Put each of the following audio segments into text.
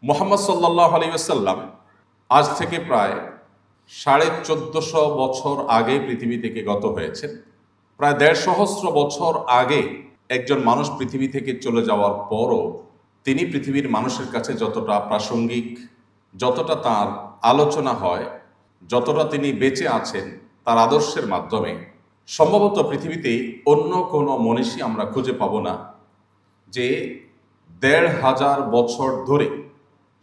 মুহাম্মদ সাল্লাল্লাহু আলাইহি ওয়াসাল্লাম আজ থেকে প্রায় 1450 বছর আগে পৃথিবী থেকে গত হয়েছেন। প্রায় 1.5 সহস্র বছর আগে একজন মানুষ পৃথিবী থেকে চলে যাওয়ার পরও তিনি পৃথিবীর মানুষের কাছে যতটা প্রাসঙ্গিক, যতটা তার আলোচনা হয়, যতটা তিনি বেঁচে আছেন তার আদর্শের মাধ্যমে, সম্ভবত পৃথিবীতে অন্য কোনো মনীষী আমরা খুঁজে পাব না যে 1500 বছর ধরে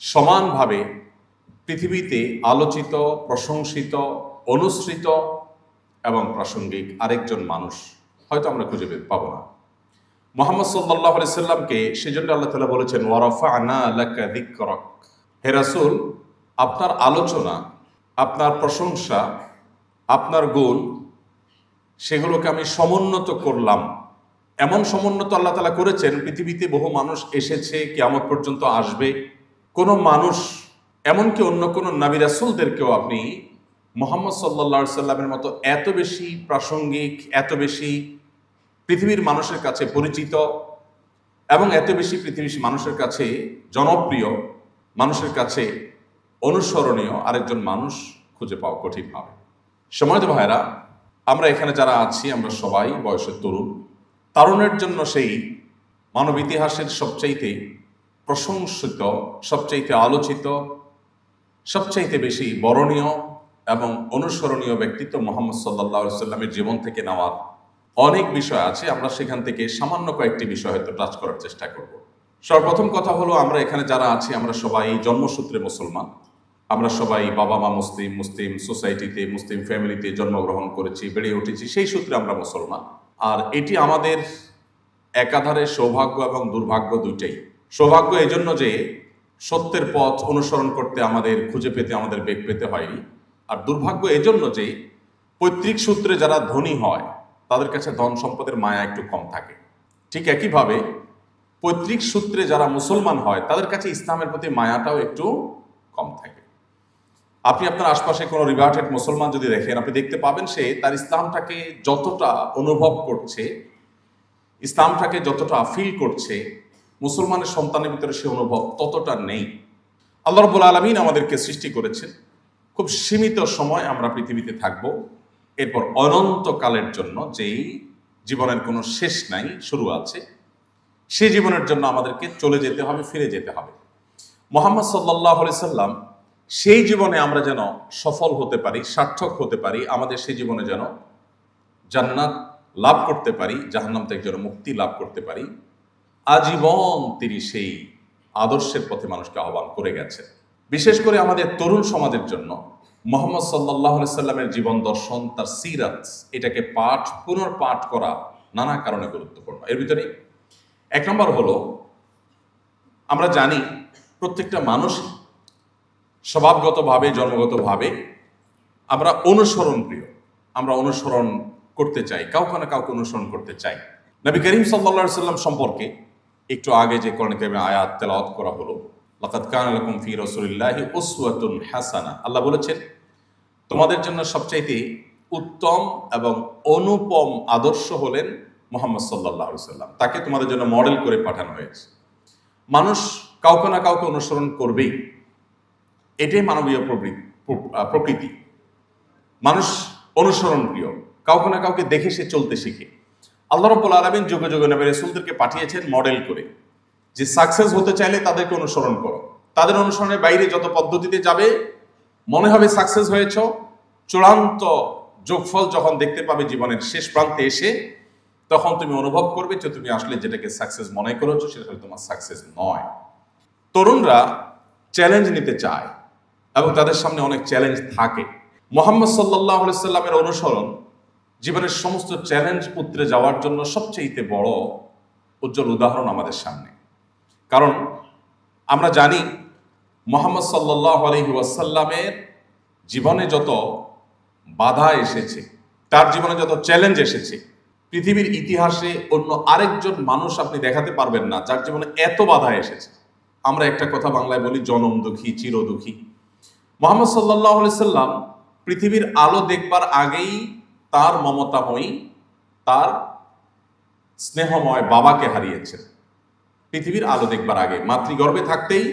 সমানভাবে পৃথিবীতে আলোচিত, প্রশংসিত, অনুসৃত এবং প্রাসঙ্গিক আরেকজন মানুষ হয়তো আমরা খুঁজে পাবো না। মুহাম্মদ সাল্লাল্লাহু আলাইহি সাল্লামকে সেজন্য আল্লাহ তাআলা বলেছেন, ওয়ারাফা'না লাকা যিকরাক। হে রাসূল, আপনার আলোচনা, আপনার প্রশংসা, আপনার গুণ, সেগুলোকে আমি সমুন্নত করলাম। এমন সমুন্নত আল্লাহ তাআলা করেছেন, পৃথিবীতে বহু মানুষ এসেছে, কিয়ামত পর্যন্ত আসবে, কোনো মানুষ, এমনকি অন্য কোনো নবী রাসূলদেরকেও আপনি মুহাম্মদ সাল্লাল্লাহু আলাইহি সাল্লামের মতো এত বেশি প্রাসঙ্গিক, এত বেশি পৃথিবীর মানুষের কাছে পরিচিত এবং এত বেশি পৃথিবীর মানুষের কাছে জনপ্রিয়, মানুষের কাছে অনুসরণীয় আরেকজন মানুষ খুঁজে পাওয়া কঠিন হবে। সময়ত ভাইরা, আমরা এখানে যারা আছি আমরা সবাই বয়সের তরুণ। তারুণের জন্য সেই মানব ইতিহাসের সবচাইতে প্রশংসিত, সবচাইতে আলোচিত, সবচাইতে বেশি বরণীয় এবং অনুসরণীয় ব্যক্তিত্ব মুহাম্মদ সাল্লাল্লাহু আলাইহি সাল্লামের জীবন থেকে নেওয়ার অনেক বিষয় আছে। আমরা সেখান থেকে সামান্য কয়েকটি বিষয় হয়তো টাচ করার চেষ্টা করব। সর্বপ্রথম কথা হলো, আমরা এখানে যারা আছি আমরা সবাই জন্মসূত্রে মুসলমান। আমরা সবাই বাবা মা মুসলিম, মুসলিম সোসাইটিতে, মুসলিম ফ্যামিলিতে জন্মগ্রহণ করেছি, বেড়ে উঠেছি, সেই সূত্রে আমরা মুসলমান। আর এটি আমাদের একাধারে সৌভাগ্য এবং দুর্ভাগ্য দুইটাই। সৌভাগ্য এজন্য যে সত্যের পথ অনুসরণ করতে আমাদের, খুঁজে পেতে আমাদের বেগ পেতে হয়নি। আর দুর্ভাগ্য এজন্য যে পৈতৃক সূত্রে যারা ধনী হয় তাদের কাছে ধন সম্পদের মায়া একটু কম থাকে। ঠিক একইভাবে পৈতৃক সূত্রে যারা মুসলমান হয় তাদের কাছে ইসলামের প্রতি মায়াটাও একটু কম থাকে। আপনি আপনার আশপাশে কোনো রিভার্টেড মুসলমান যদি দেখেন, আপনি দেখতে পাবেন সে তার ইসলামটাকে যতটা অনুভব করছে, ইসলামটাকে যতটা ফিল করছে, মুসলমানের সন্তানের ভিতরে সে অনুভব ততটা নেই। আল্লাহ রাব্বুল আলামিন আমাদেরকে সৃষ্টি করেছেন, খুব সীমিত সময় আমরা পৃথিবীতে থাকব, এরপর অনন্তকালের জন্য, যেই জীবনের কোনো শেষ নাই, শুরু আছে, সেই জীবনের জন্য আমাদেরকে চলে যেতে হবে, ফিরে যেতে হবে। মুহাম্মদ সাল্লাল্লাহু আলাইহি সাল্লাম সেই জীবনে আমরা যেন সফল হতে পারি, সার্থক হতে পারি, আমাদের সেই জীবনে যেন জান্নাত লাভ করতে পারি, জাহান্নাম থেকে যেন মুক্তি লাভ করতে পারি, আজীবন তিনি সেই আদর্শের পথে মানুষকে আহ্বান করে গেছেন। বিশেষ করে আমাদের তরুণ সমাজের জন্য মুহাম্মদ সাল্লাল্লাহু আলাইহি সাল্লামের জীবন দর্শন, তার সিরাত, এটাকে পুনর্পাঠ করা নানা কারণে গুরুত্বপূর্ণ। এর ভিতরে এক নম্বর হলো, আমরা জানি প্রত্যেকটা মানুষ স্বভাবগতভাবে, জন্মগতভাবে আমরা অনুসরণ প্রিয়, আমরা অনুসরণ করতে চাই, কাউকে না কাউকে অনুসরণ করতে চাই। নবী করিম সাল্লাল্লাহু আলাইহি সাল্লাম সম্পর্কে একটু আগে যে কোরআন কারিমে আয়াত তেলাওয়াত করা হলো, লাকাদ কানা লাকুম ফি রাসূলিল্লাহি উসওয়াতুন হাসানাহ, আল্লাহ বলেছেন তোমাদের জন্য সবচাইতে উত্তম এবং অনুপম আদর্শ হলেন মুহাম্মদ সাল্লাল্লাহু আলাইহি সাল্লাম। তাকে তোমাদের জন্য মডেল করে পাঠানো হয়েছে। মানুষ কাউকে না কাউকে অনুসরণ করবেই, এটাই মানবীয় প্রকৃতি। মানুষ অনুসরণ প্রিয়, কাউকে না কাউকে দেখে সে চলতে শিখে। আল্লাহ রাব্বুল আলামিন যুগে যুগে নবী রাসূলদেরকে পাঠিয়েছেন মডেল করে, যে সাকসেস হতে চাইলে তাদেরকে অনুসরণ করো। তাদের অনুসরণের বাইরে যত পদ্ধতিতে যাবে, মনে হবে সাকসেস হয়েছ, চূড়ান্ত যোগফল যখন দেখতে পাবে জীবনের শেষ প্রান্তে এসে, তখন তুমি অনুভব করবে যে তুমি আসলে যেটাকে সাকসেস মনে করেছো সেটা তোমার সাকসেস নয়। তরুণরা চ্যালেঞ্জ নিতে চায় এবং তাদের সামনে অনেক চ্যালেঞ্জ থাকে। মুহাম্মদ সাল্লাল্লাহু আলাইহি সাল্লামের অনুসরণ জীবনের সমস্ত চ্যালেঞ্জ উতরে যাওয়ার জন্য সবচেয়ে বড় উজ্জ্বল উদাহরণ আমাদের সামনে। কারণ আমরা জানি মুহাম্মদ সাল্লাল্লাহু আলাইহি ওয়াসাল্লামের জীবনে যত বাধা এসেছে, তার জীবনে যত চ্যালেঞ্জ এসেছে, পৃথিবীর ইতিহাসে অন্য আরেকজন মানুষ আপনি দেখাতে পারবেন না যার জীবনে এত বাধা এসেছে। আমরা একটা কথা বাংলায় বলি, জনম দুঃখী চির দুঃখী। মুহাম্মদ সাল্লাল্লাহু আলাইহি সাল্লাম পৃথিবীর আলো দেখবার আগেই তার মমতাময়ী, তার স্নেহময় বাবাকে হারিয়েছেন। পৃথিবীর আলো দেখবার আগে, মাতৃগর্ভে থাকতেই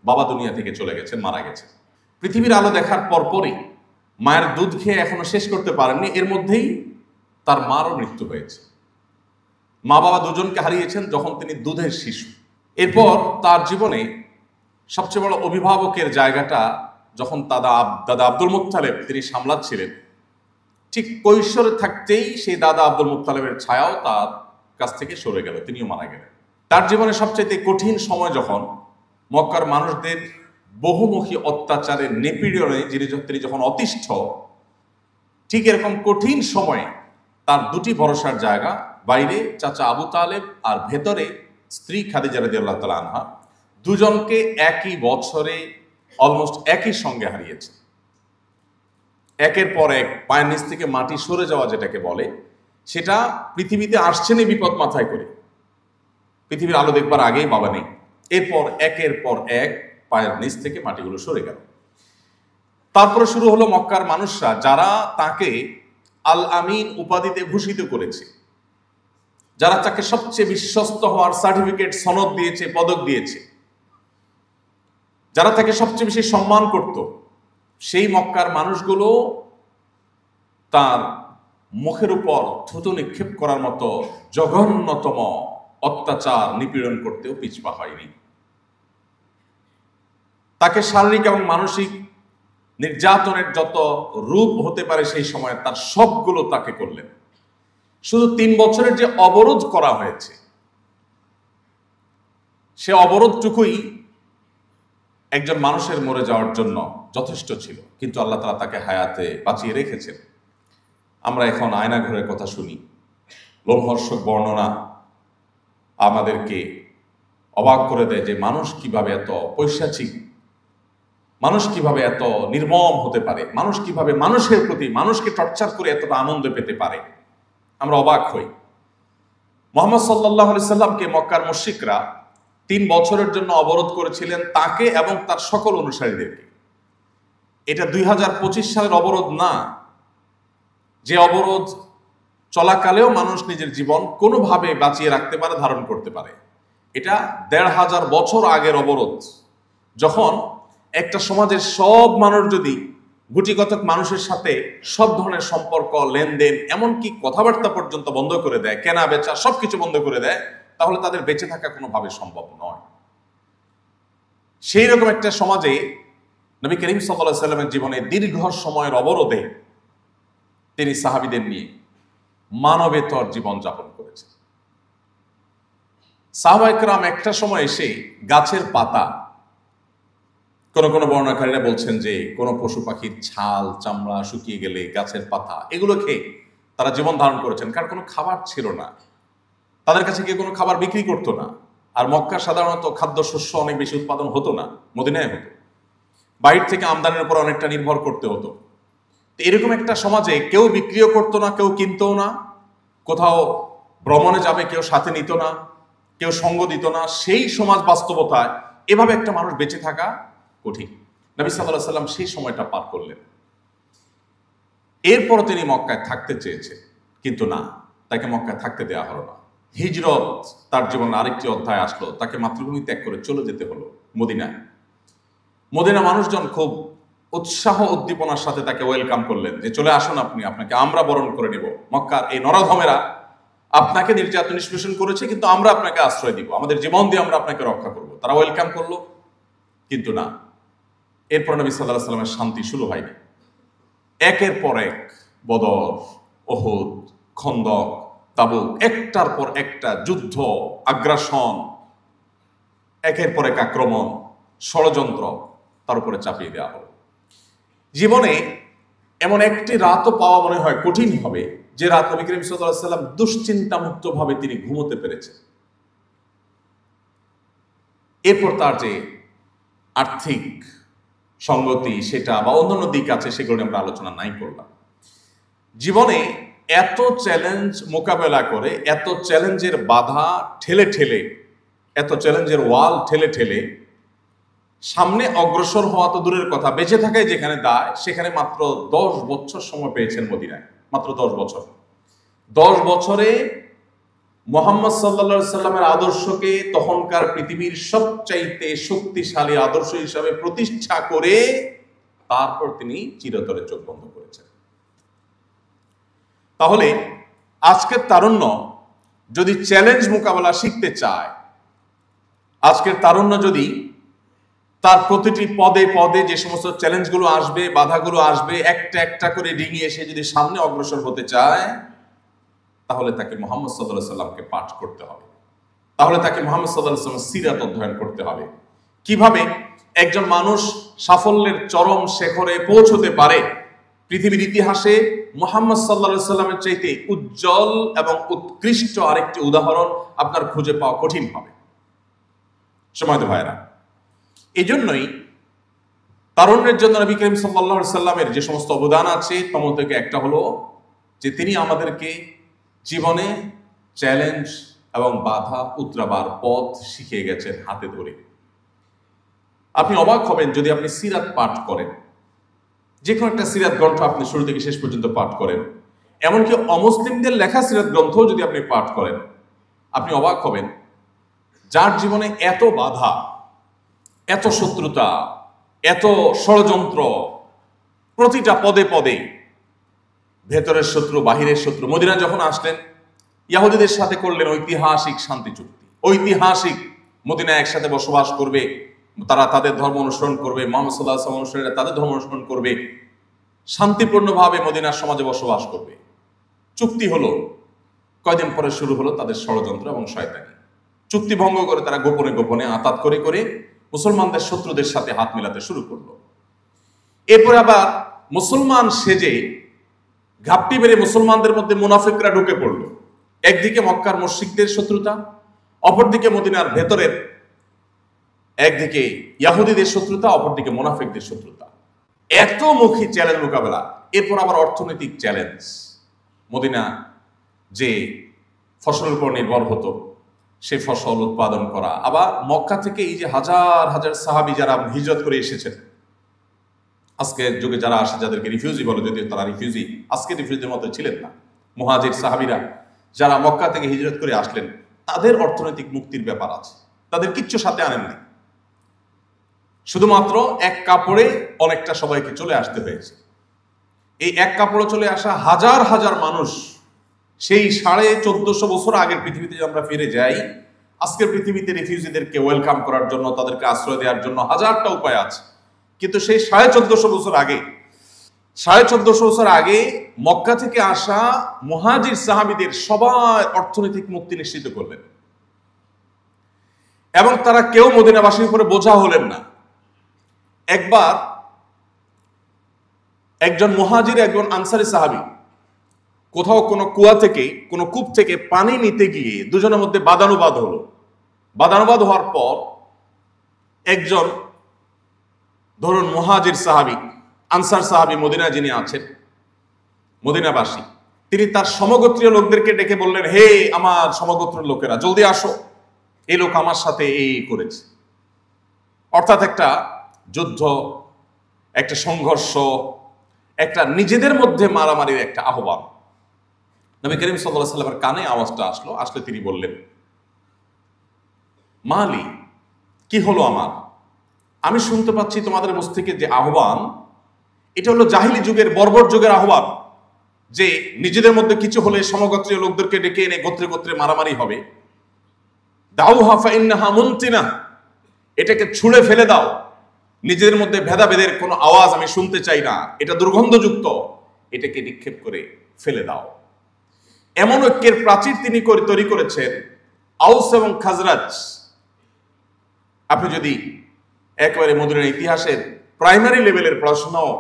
বাবা দুনিয়া থেকে চলে গেছেন, মারা গেছেন। পৃথিবীর আলো দেখার পরপরই মায়ের দুধ খেয়ে এখনো শেষ করতে পারেননি, এর মধ্যেই তার মারও মৃত্যু হয়েছে। মা বাবা দুজনকে হারিয়েছেন যখন তিনি দুধের শিশু। এরপর তার জীবনে সবচেয়ে বড় অভিভাবকের জায়গাটা যখন দাদা আব্দুল মুত্তালেব তিনি সামলাচ্ছিলেন, ঠিক কৈশোরে থাকতেই সেই দাদা আব্দুল মুত্তালেবের ছায়াও তার কাছ থেকে সরে গেল, তিনিও মারা গেলেন। তার জীবনে সবচেয়ে কঠিন সময় যখন মক্কার মানুষদের বহুমুখী অত্যাচারের নিপীড়নে তিনি যখন অতিষ্ঠ, ঠিক এরকম কঠিন সময়ে তার দুটি ভরসার জায়গা, বাইরে চাচা আবু তালেব আর ভেতরে স্ত্রী খাদিজা রাদিয়াল্লাহু তাআলা আনহা, দুজনকে একই বছরে অলমোস্ট একই সঙ্গে হারিয়েছে। একের পর এক পায়ের নিচ থেকে মাটি সরে যাওয়া যেটাকে বলে, সেটা পৃথিবীতে আসছেনই বিপদ মাথায় করে। পৃথিবীর আলো দেখবার আগেই বাবা নেই, এরপর একের পর এক পায়ের নিচ থেকে মাটিগুলো সরে গেল। তারপরে শুরু হলো মক্কার মানুষরা, যারা তাকে আল আমিন উপাধিতে ভূষিত করেছে, যারা তাকে সবচেয়ে বিশ্বস্ত হওয়ার সার্টিফিকেট, সনদ দিয়েছে, পদক দিয়েছে, যারা তাকে সবচেয়ে বেশি সম্মান করত, সেই মক্কার মানুষগুলো তার মুখের উপর থুতু নিক্ষেপ করার মতো জঘন্যতম অত্যাচার নিপীড়ন করতেও পিছপা হয়নি। তাকে শারীরিক এবং মানসিক নির্যাতনের যত রূপ হতে পারে সেই সময় তার সবগুলো তাকে করলেন। শুধু 3 বছরের যে অবরোধ করা হয়েছে, সে অবরোধটুকুই একজন মানুষের মরে যাওয়ার জন্য যথেষ্ট ছিল, কিন্তু আল্লাহ তাআলা তাকে হায়াতে বাঁচিয়ে রেখেছেন। আমরা এখন আয়নাঘরের কথা শুনি, লোমহর্ষক বর্ণনা আমাদেরকে অবাক করে দেয় যে মানুষ কিভাবে এত পৈশাচিক, মানুষ কিভাবে এত নির্মম হতে পারে, মানুষ কিভাবে মানুষের প্রতি, মানুষকে টর্চার করে এতটা আনন্দ পেতে পারে। আমরা অবাক হই। মুহাম্মদ সাল্লাল্লাহু আলাইহি সাল্লামকে মক্কার মুশরিকরা 3 বছরের জন্য অবরোধ করেছিলেন, তাকে এবং তার সকল অনুসারীদেরকে। এটা 2025 সালের অবরোধ না, যে অবরোধ চলাকালেও মানুষ নিজের জীবন কোনোভাবে বাঁচিয়ে রাখতে পারে, ধারণ করতে পারে। এটা 1500 বছর আগের অবরোধ, যখন একটা সমাজের সব মানুষ যদি গুটিকতক মানুষের সাথে সব ধরনের সম্পর্ক, লেনদেন, এমনকি কথাবার্তা পর্যন্ত বন্ধ করে দেয়, কেনা বেচা সবকিছু বন্ধ করে দেয়, তাহলে তাদের বেঁচে থাকা কোনোভাবে সম্ভব নয়। সেই রকম একটা সমাজে নবী করিম সাল্লাল্লাহু আলাইহি সাল্লামের জীবনে দীর্ঘ সময়ের অবরোধে তিনি সাহাবীদের নিয়ে মানবেতর জীবন যাপন করেছেন। সাহাবায়ে কেরাম একটা সময় এসে গাছের পাতা, কোন কোন বর্ণনাকারীরা বলছেন যে কোন পশু পাখির ছাল, চামড়া শুকিয়ে গেলে গাছের পাতা, এগুলো খেয়ে তারা জীবন ধারণ করেছেন, কারণ কোনো খাবার ছিল না, তাদের কাছে কেউ কোনো খাবার বিক্রি করতো না। আর মক্কা সাধারণত খাদ্যশস্য অনেক বেশি উৎপাদন হতো না, মদিনায় হতো, বাইরে থেকে আমদানির উপর অনেকটা নির্ভর করতে হতো। এরকম একটা সমাজে কেউ বিক্রিও করতো না, কেউ কিনতও না, কোথাও ভ্রমণে যাবে কেউ সাথে নিত না, কেউ সঙ্গ দিত না। সেই সমাজ বাস্তবতায় এভাবে একটা মানুষ বেঁচে থাকা কঠিন। নবী সাল্লাল্লাহু আলাইহি সাল্লাম সেই সময়টা পার করলেন। এরপর তিনি মক্কায় থাকতে চেয়েছেন, কিন্তু না, তাকে মক্কায় থাকতে দেওয়া হলো না। হিজরত, তার জীবনে আরেকটি অধ্যায় আসলো, তাকে মাতৃভূমি ত্যাগ করে চলে যেতে হলো মদিনায়। মদিনা মানুষজন খুব উৎসাহ উদ্দীপনার সাথে তাকে ওয়েলকাম করলেন, যে চলে আসুন আপনি, আপনাকে আমরা বরণ করে নেব। মক্কার এই নরাধমেরা আপনাকে নির্যাতন নিষ্পেষণ করেছে, কিন্তু আমরা আপনাকে আশ্রয় দিব, আমাদের জীবন দিয়ে আমরা আপনাকে রক্ষা করব। তারা ওয়েলকাম করলো, কিন্তু না। এরপর নবী সাল্লাল্লাহু আলাইহি সাল্লামের শান্তি শুরু হয়নি। একের পর এক বদর, উহুদ, খন্দক, তাবুক, একটার পর একটা যুদ্ধ, আগ্রাসন, একের পর এক আক্রমণ, ষড়যন্ত্র তার উপরে চাপিয়ে দেওয়া হলো। জীবনে এমন একটি রাতও পাওয়া মনে হয় কঠিন হবে, যে রাত নবী করিম সাল্লাল্লাহু আলাইহি সাল্লাম দুশ্চিন্তা মুক্ত ভাবে তিনি ঘুমোতে পেরেছেন। এরপর তার যে আর্থিক সঙ্গতি সেটা বা অন্যান্য দিক আছে, সেগুলো নিয়ে আমরা আলোচনা নাই করলাম। জীবনে এত চ্যালেঞ্জ মোকাবেলা করে, এত চ্যালেঞ্জের বাধা ঠেলে ঠেলে, এত চ্যালেঞ্জের ওয়াল ঠেলে ঠেলে সামনে অগ্রসর হওয়া তো দূরের কথা, বেঁচে থাকায় যেখানে দায়, সেখানে মাত্র 10 বছর সময় পেয়েছেন মদিনায়, মাত্র 10 বছর। 10 বছরে মুহাম্মদ সাল্লাল্লাহু আলাইহি সাল্লামের আদর্শকে তখনকার পৃথিবীর সবচাইতে শক্তিশালী আদর্শ হিসাবে প্রতিষ্ঠা করে তারপর তিনি চিরতরে চোখ বন্ধ করেছেন। তাহলে আজকের তারুণ্য যদি চ্যালেঞ্জ মোকাবেলা শিখতে চায়, আজকের তারুণ্য যদি তার প্রতিটি পদে পদে যে সমস্ত চ্যালেঞ্জগুলো আসবে, বাধাগুলো আসবে, একটা একটা করে ডিঙিয়ে সে যদি সামনে অগ্রসর হতে চায়, তাহলে তাকে মুহাম্মদ সাল্লাল্লাহু আলাইহি সাল্লামকে পাঠ করতে হবে। তাহলে তাকে মুহাম্মদ সাল্লাল্লাহু আলাইহি সাল্লামের সিরাত অধ্যয়ন করতে হবে। কিভাবে একজন মানুষ সাফল্যের চরম শিখরে পৌঁছতে পারে, পৃথিবীর ইতিহাসে মুহাম্মদ সাল্লাল্লাহু আলাইহি সাল্লামের চাইতে উজ্জ্বল এবং উৎকৃষ্ট আরেকটি উদাহরণ আপনার খুঁজে পাওয়া কঠিন হবে। সময়ত ভাইরা, এই জন্যই তারুণ্যের জন্য নবী করিম সাল্লাল্লাহু আলাইহি সাল্লামের যে সমস্ত অবদান আছে তম থেকে একটা হলো যে তিনি আমাদেরকে জীবনে চ্যালেঞ্জ এবং বাধা উতরাবার পথ শিখিয়ে গেছেন হাতে ধরে। আপনি অবাক হবেন যদি আপনি সিরাত পাঠ করেন, যে কোনো একটা সিরাত গ্রন্থ আপনি শুরু থেকে শেষ পর্যন্ত পাঠ করেন, এমনকি অমুসলিমদের লেখা সিরাত গ্রন্থ যদি আপনি পাঠ করেন, আপনি অবাক হবেন যার জীবনে এত বাধা, এত শত্রুতা, এত ষড়যন্ত্র, প্রতিটা পদে পদে ভেতরের শত্রু বাহিরের শত্রু। মদিনা যখন আসলেন, ইহুদিদের সাথে করলেন ঐতিহাসিক শান্তি চুক্তি। ঐতিহাসিক মদিনা একসাথে বসবাস করবে, তারা তাদের ধর্ম অনুসরণ করবে, মুহাম্মদ সাল্লাল্লাহু আলাইহি ওয়াসাল্লাম অনুসারীরা তাদের ধর্ম অনুসরণ করবে, শান্তিপূর্ণভাবে মদিনার সমাজে বসবাস করবে। চুক্তি হলো, কয়দিন পরে শুরু হলো তাদের ষড়যন্ত্র এবং শয়তানি। চুক্তি ভঙ্গ করে তারা গোপনে গোপনে আতাত করে করে মুসলমানদের শত্রুদের সাথে হাত মেলাতে শুরু করলো। এরপর আবার মুসলমান সেজে ঘাপটি বেড়ে মুসলমানদের মধ্যে মুনাফিকরা ঢুকে পড়লো। একদিকে মক্কার মুশরিকদের শত্রুতা, অপরদিকে মদিনার ভেতরের, একদিকে ইহুদিদের শত্রুতা, অপরদিকে মুনাফিকদের শত্রুতা। এত মুখী চ্যালেঞ্জ মোকাবেলা। এরপর আবার অর্থনৈতিক চ্যালেঞ্জ। মদিনা যে ফসলের উপর নির্ভর হতো, সে ফসল উৎপাদন করা, আবার মক্কা থেকে এই যে হাজার হাজার সাহাবী যারা হিজরত করে এসেছেন, আজকের যুগে যারা আসে যাদেরকে রিফিউজি বলে, যদিও তারা রিফিউজি আজকে রিফিউজির মতো ছিলেন না, মুহাজির সাহাবীরা যারা মক্কা থেকে হিজরত করে আসলেন, তাদের অর্থনৈতিক মুক্তির ব্যাপার আছে। তাদের কিচ্ছু সাথে আনেন নাই, শুধুমাত্র এক কাপড়ে অনেকটা সবাইকে চলে আসতে হয়েছে। এই এক কাপড়ে চলে আসা হাজার হাজার মানুষ, সেই 1450 বছর আগের পৃথিবীতে যদি আমরা ফিরে যাই, আজকের পৃথিবীতে রিফিউজিদেরকে ওয়েলকাম করার জন্য, তাদেরকে আশ্রয় দেওয়ার জন্য হাজারটা উপায় আছে। কিন্তু সেই 1450 বছর আগে, 1450 বছর আগে মক্কা থেকে আসা মুহাজির সাহাবীদের সবার অর্থনৈতিক মুক্তি নিশ্চিত করলেন, এবং তারা কেউ মদিনাবাসীর উপরে বোঝা হলেন না। একবার একজন মুহাজির, একজন আনসারী সাহাবী কোথাও কোনো কুয়া থেকে, কোনো কূপ থেকে পানি নিতে গিয়ে দুজনের মধ্যে বাদানুবাদ হলো। বাদানুবাদ হওয়ার পর একজন, ধরুন মুহাজির সাহাবী, আনসার সাহাবী মদিনায় যিনি আছেন, মদিনাবাসী, তিনি তার সমগোত্রীয় লোকদেরকে ডেকে বললেন, হে আমার সমগোত্রের লোকেরা, জলদি আসো, এই লোক আমার সাথে এই করেছে। অর্থাৎ একটা যুদ্ধ, একটা সংঘর্ষ, একটা নিজেদের মধ্যে মারামারির একটা আহ্বান। নবী করিম সাল্লাল্লাহু আলাইহি ওয়াসাল্লামের কানে আওয়াজটা আসলে তিনি বললেন, মালি, কি হলো আমার? আমি শুনতে পাচ্ছি তোমাদের মুখ থেকে যে আহ্বান, এটা হলো জাহিলি যুগের, বর্বর যুগের আহ্বান, যে নিজেদের মধ্যে কিছু হলে সমগোত্রীয় লোকদেরকে ডেকে এনে গোত্রে গোত্রে মারামারি হবে। দাউহা ফাইন্নাহা মুনতিনা, এটাকে ছুঁড়ে ফেলে দাও, নিজেদের মধ্যে ভেদাভেদের কোনো আওয়াজ আমি শুনতে চাই না, এটা দুর্গন্ধযুক্ত, এটাকে নিক্ষেপ করে ফেলে দাও। এমন ঐক্যের প্রাচীর তিনি তৈরি করেছেন। আউস এবং খাজরাজ, আপনি যদি একেবারে মদিনার ইতিহাসের প্রাইমারি লেভেলের পড়াশোনাও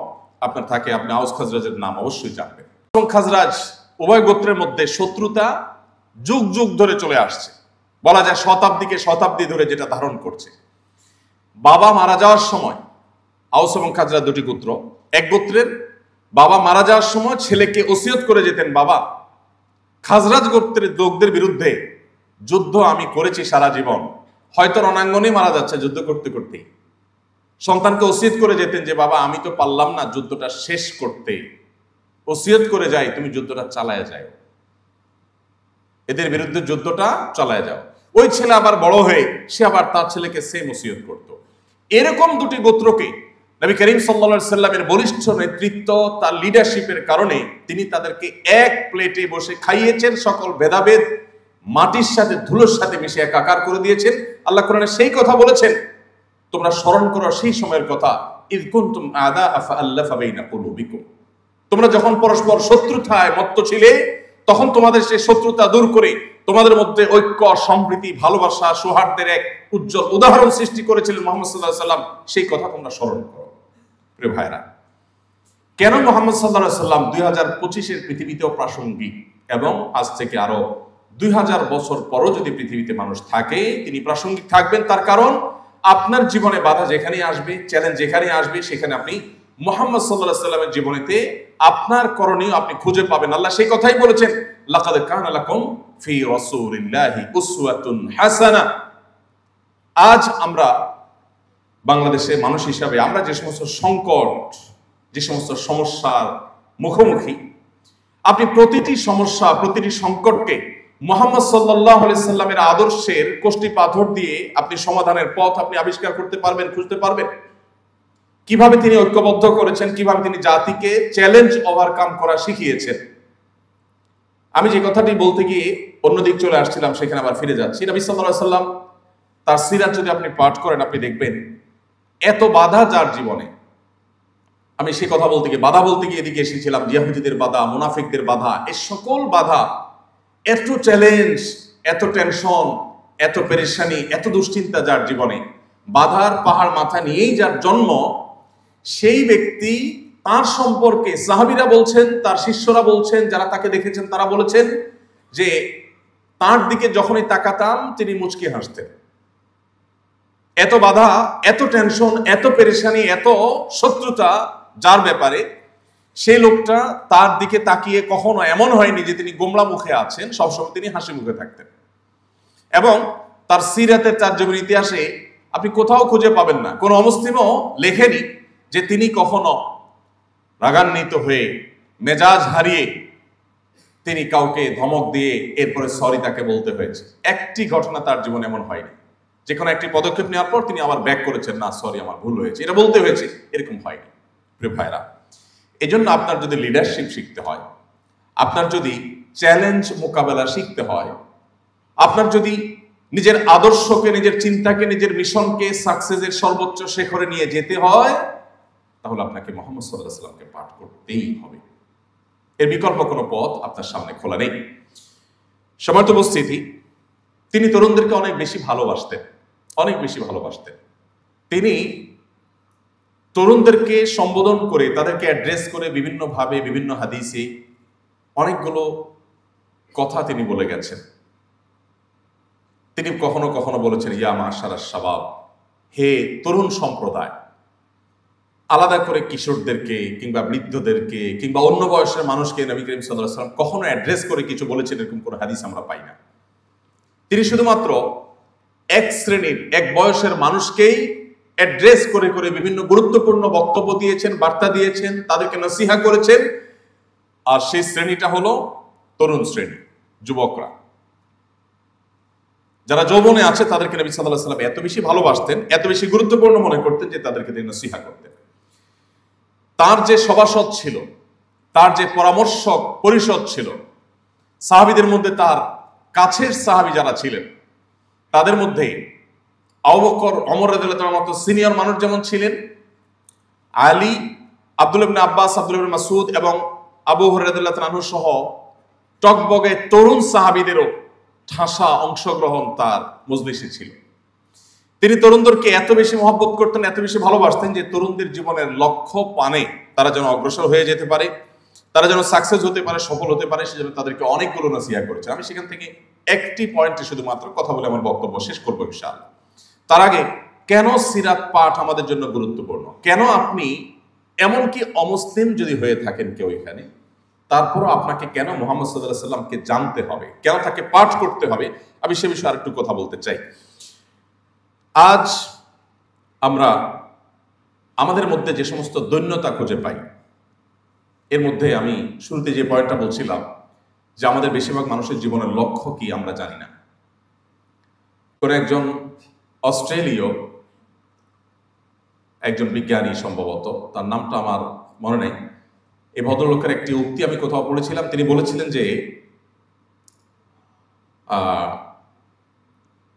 আপনার থাকে, আপনি আউস খাজরাজের নাম অবশ্যই জানবেন। এবং খাজরাজ উভয় গোত্রের মধ্যে শত্রুতা যুগ যুগ ধরে চলে আসছে, বলা যায় শতাব্দীকে শতাব্দী ধরে যেটা ধারণ করছে। বাবা মারা যাওয়ার সময়, আউস এবং খাজরাজ দুটি গোত্র, এক গোত্রের বাবা মারা যাওয়ার সময় ছেলেকে ওসিয়ত করে যেতেন, বাবা, খাজরাজ গোত্রের লোকদের বিরুদ্ধে যুদ্ধ আমি করেছি সারা জীবন, হয়তো রণাঙ্গনে মারা যাচ্ছে যুদ্ধ করতে করতে, সন্তানকে ওসিয়ত করে যেতেন যে বাবা আমি তো পারলাম না যুদ্ধটা শেষ করতে, ওসিয়ত করে যাই তুমি যুদ্ধটা চালায় যাও। এদের বিরুদ্ধে যুদ্ধটা চালায় যাও। ওই ছেলে আবার বড় হয়ে সে আবার তার ছেলেকে সেম ওসিয়ত করত। এরকম দুটি গোত্রকে নবী করিম সাল্লাল্লাহু আলাইহি সাল্লামের বলিষ্ঠ নেতৃত্ব, তার লিডারশিপের কারণে তিনি তাদেরকে এক প্লেটে বসে খাইয়েছেন, সকল ভেদাভেদ মাটির সাথে ধুলোর সাথে মিশে একাকার করে দিয়েছেন। আল্লাহ কোরআনে সেই কথা বলেছেন, তোমরা স্মরণ করো সেই সময়ের কথা, ইয কুনতুম আ'দা ফাআল্লাফা বাইনা কুলুবিকুম, তোমরা যখন পরস্পর শত্রুতায় মত্ত ছিলে, তখন তোমাদের সেই শত্রুতা দূর করে তোমাদের মধ্যে ঐক্য, সম্প্রীতি, ভালোবাসা, সৌহার্দ্যের এক উজ্জ্বল উদাহরণ সৃষ্টি করেছিলেন মুহাম্মদ সাল্লাল্লাহু আলাইহি সাল্লাম। সেই কথা তোমরা স্মরণ করো। প্রিয় ভাইরা, কেন মুহাম্মদ সাল্লাল্লাহু আলাইহি সাল্লাম 2025-এর পৃথিবীতেও প্রাসঙ্গিক এবং আজ থেকে আরো 2000 বছর পরও যদি পৃথিবীতে মানুষ থাকে তিনি প্রাসঙ্গিক থাকবেন? তার কারণ আপনার জীবনে বাধা যেখানে আসবে, চ্যালেঞ্জ যেখানে আসবে, সেখানে আপনি মুহাম্মদ সাল্লাল্লাহু আলাইহি সাল্লামের জীবনেতে আপনার করণীয় আপনি খুঁজে পাবেন। আল্লাহ সেই কথাই বলেছেন, লাকাদ কানা লাকুম ফি রাসূলিল্লাহি উসওয়াতুন হাসানাহ। আজ আমরা বাংলাদেশের মানুষ হিসাবে আমরা যে সমস্ত সংকট, যে সমস্ত সমস্যার মুখোমুখি, আপনি প্রতিটি সমস্যা, প্রতিটি সংকটকে মুহাম্মদ সাল্লাল্লাহু আলাইহি সাল্লামের আদর্শের কোষ্ঠী পাথর দিয়ে আপনি সমাধানের পথ আপনি আবিষ্কার করতে পারবেন, খুঁজতে পারবেন। কিভাবে তিনি ঐক্যবদ্ধ করেছেন, কিভাবে তিনি জাতিকে চ্যালেঞ্জ ওভারকাম করা শিখিয়েছেন। আমি যে কথাটি বলতে গিয়ে অন্যদিক চলে আসছিলাম, সেখানে আবার ফিরে যাচ্ছি। নবী সাল্লাল্লাহু আলাইহি সাল্লাম তার সিরাত যদি আপনি পাঠ করেন, আপনি দেখবেন এত বাধা যার জীবনে। আমি সেই কথা বলতে গিয়ে, বাধা বলতে গিয়ে এদিকে এসেছিলাম, ইহুদিদের বাধা, মুনাফিকদের বাধা, এই সকল বাধা, এত চ্যালেঞ্জ, এত টেনশন, এত পেরেশানি, এত দুশ্চিন্তা যার জীবনে, বাধার পাহাড় মাথা নিয়েই যার জন্ম, সেই ব্যক্তি তার সম্পর্কে সাহাবীরা বলছেন, তার শিষ্যরা বলছেন, যারা তাকে দেখেছেন তারা বলেছেন যে তার দিকে যখনই তাকাতাম তিনি মুচকি হাসতেন। এত বাধা, এত টেনশন, এত পেরেশানি, এত শত্রুতা যার ব্যাপারে, সেই লোকটা তার দিকে তাকিয়ে কখনো এমন হয়নি যে তিনি গোমড়া মুখে আছেন, সবসময় তিনি হাসি মুখে থাকতেন। এবং তার সিরাতের, তার জীবনের ইতিহাসে আপনি কোথাও খুঁজে পাবেন না, কোনো অমুসলিমও লেখেনি যে তিনি কখনো রাগান্বিত হয়ে, মেজাজ হারিয়ে তিনি কাউকে ধমক দিয়ে এরপরে সরি তাকে বলতে হয়েছে। একটি ঘটনা তার জীবনে এমন হয়নি যে কোনো একটি পদক্ষেপ নেওয়ার পর তিনি আবার ব্যাক করেছেন, না সরি আমার ভুল হয়েছে, এটা বলতে হয়েছে, এরকম হয়নি। প্রিয় ভাইরা, এই জন্য আপনার যদি লিডারশিপ শিখতে হয়, আপনার যদি চ্যালেঞ্জ মোকাবেলা শিখতে হয়, আপনার যদি নিজের আদর্শকে, নিজের চিন্তাকে, নিজের মিশনকে সাকসেসের সর্বোচ্চ শিখরে নিয়ে যেতে হয়, তাহলে আপনাকে মুহাম্মদ সাল্লাল্লাহু আলাইহি সাল্লামকে পাঠ করতেই হবে। এর বিকল্প কোনো পথ আপনার সামনে খোলা নেই। সম্মানিত উপস্থিতি, তিনি তরুণদেরকে অনেক বেশি ভালোবাসতেন, অনেক বেশি ভালোবাসতেন। তিনি তরুণদেরকে সম্বোধন করে, তাদেরকে অ্যাড্রেস করে বিভিন্নভাবে, বিভিন্ন হাদিসে অনেকগুলো কথা তিনি বলে গেছেন। তিনি কখনো কখনো বলেছেন, ইয়া মাশারাশ শাবাব, হে তরুণ সম্প্রদায়। আলাদা করে কিশোরদেরকে কিংবা বৃদ্ধদেরকে কিংবা অন্য বয়সের মানুষকে নবী করিম সাল্লাল্লাহু আলাইহি ওয়াসাল্লাম কখনো অ্যাড্রেস করে কিছু বলেছেন এরকম কোনো হাদিস আমরা পাই না। তিনি শুধুমাত্র এক শ্রেণীর, এক বয়সের মানুষকেই অ্যাড্রেস করে করে বিভিন্ন গুরুত্বপূর্ণ বক্তব্য দিয়েছেন, বার্তা দিয়েছেন, তাদেরকে নসিহা করেছেন। আর সেই শ্রেণীটা হলো তরুণ শ্রেণী, যুবকরা, যারা যৌবনে আছে, তাদেরকে নবী সাল্লাল্লাহু আলাইহি ওয়াসাল্লাম এত বেশি ভালোবাসতেন, এত বেশি গুরুত্বপূর্ণ মনে করতেন যে তাদেরকে তিনি নসিহা করতেন। তার যে সভাসদ ছিল, তার যে পরামর্শক পরিষদ ছিল, সাহাবীদের মধ্যে তার কাছের সাহাবী যারা ছিলেন, তাদের মধ্যে আবু বকর, ওমর রাদিয়াল্লাহু তাআলার মতো সিনিয়র মানুষ যেমন ছিলেন, আলী, আব্দুল্লাহ ইবনে আব্বাস, আব্দুল্লাহ ইবনে মাসউদ এবং আবু হুরায়রা রাদিয়াল্লাহু তাআলা আনহু সহ টকবগে তরুণ সাহাবীদেরও ঠাসা অংশগ্রহণ তার মজলিসে ছিল। তিনি তরুণদেরকে এত বেশি মহব্বত করতেন, এত বেশি ভালোবাসতেন যে তরুণদের জীবনের লক্ষ্য পানে তারা যেন অগ্রসর হয়ে যেতে পারে, তারা যেন সাকসেস হতে পারে, সফল হতে পারে, সেজন্য তাদেরকে অনেকগুলো নসিহত করেছেন। আমি সেখান থেকে একটি পয়েন্টে শুধুমাত্র কথা বলে আমার বক্তব্য শেষ করবো ইনশাআল্লাহ। তার আগে, কেন সিরাত পাঠ আমাদের জন্য গুরুত্বপূর্ণ, কেন আপনি এমনকি অমুসলিম যদি হয়ে থাকেন কেউ এখানে, তারপরও আপনাকে কেন মুহাম্মদ সাল্লাল্লাহু আলাইহি সাল্লামকে জানতে হবে, কেন তাকে পাঠ করতে হবে, আমি সে বিষয়ে আরেকটু কথা বলতে চাই। আজ আমরা আমাদের মধ্যে যে সমস্ত দৈন্যতা খুঁজে পাই, এর মধ্যে আমি শুরুতে যে পয়েন্টটা বলছিলাম যে আমাদের বেশিরভাগ মানুষের জীবনের লক্ষ্য কি আমরা জানি না। করে একজন অস্ট্রেলীয় একজন বিজ্ঞানী, সম্ভবত তার নামটা আমার মনে নেই, এই ভদ্রলোকের একটি উক্তি আমি কোথাও পড়েছিলাম। তিনি বলেছিলেন যে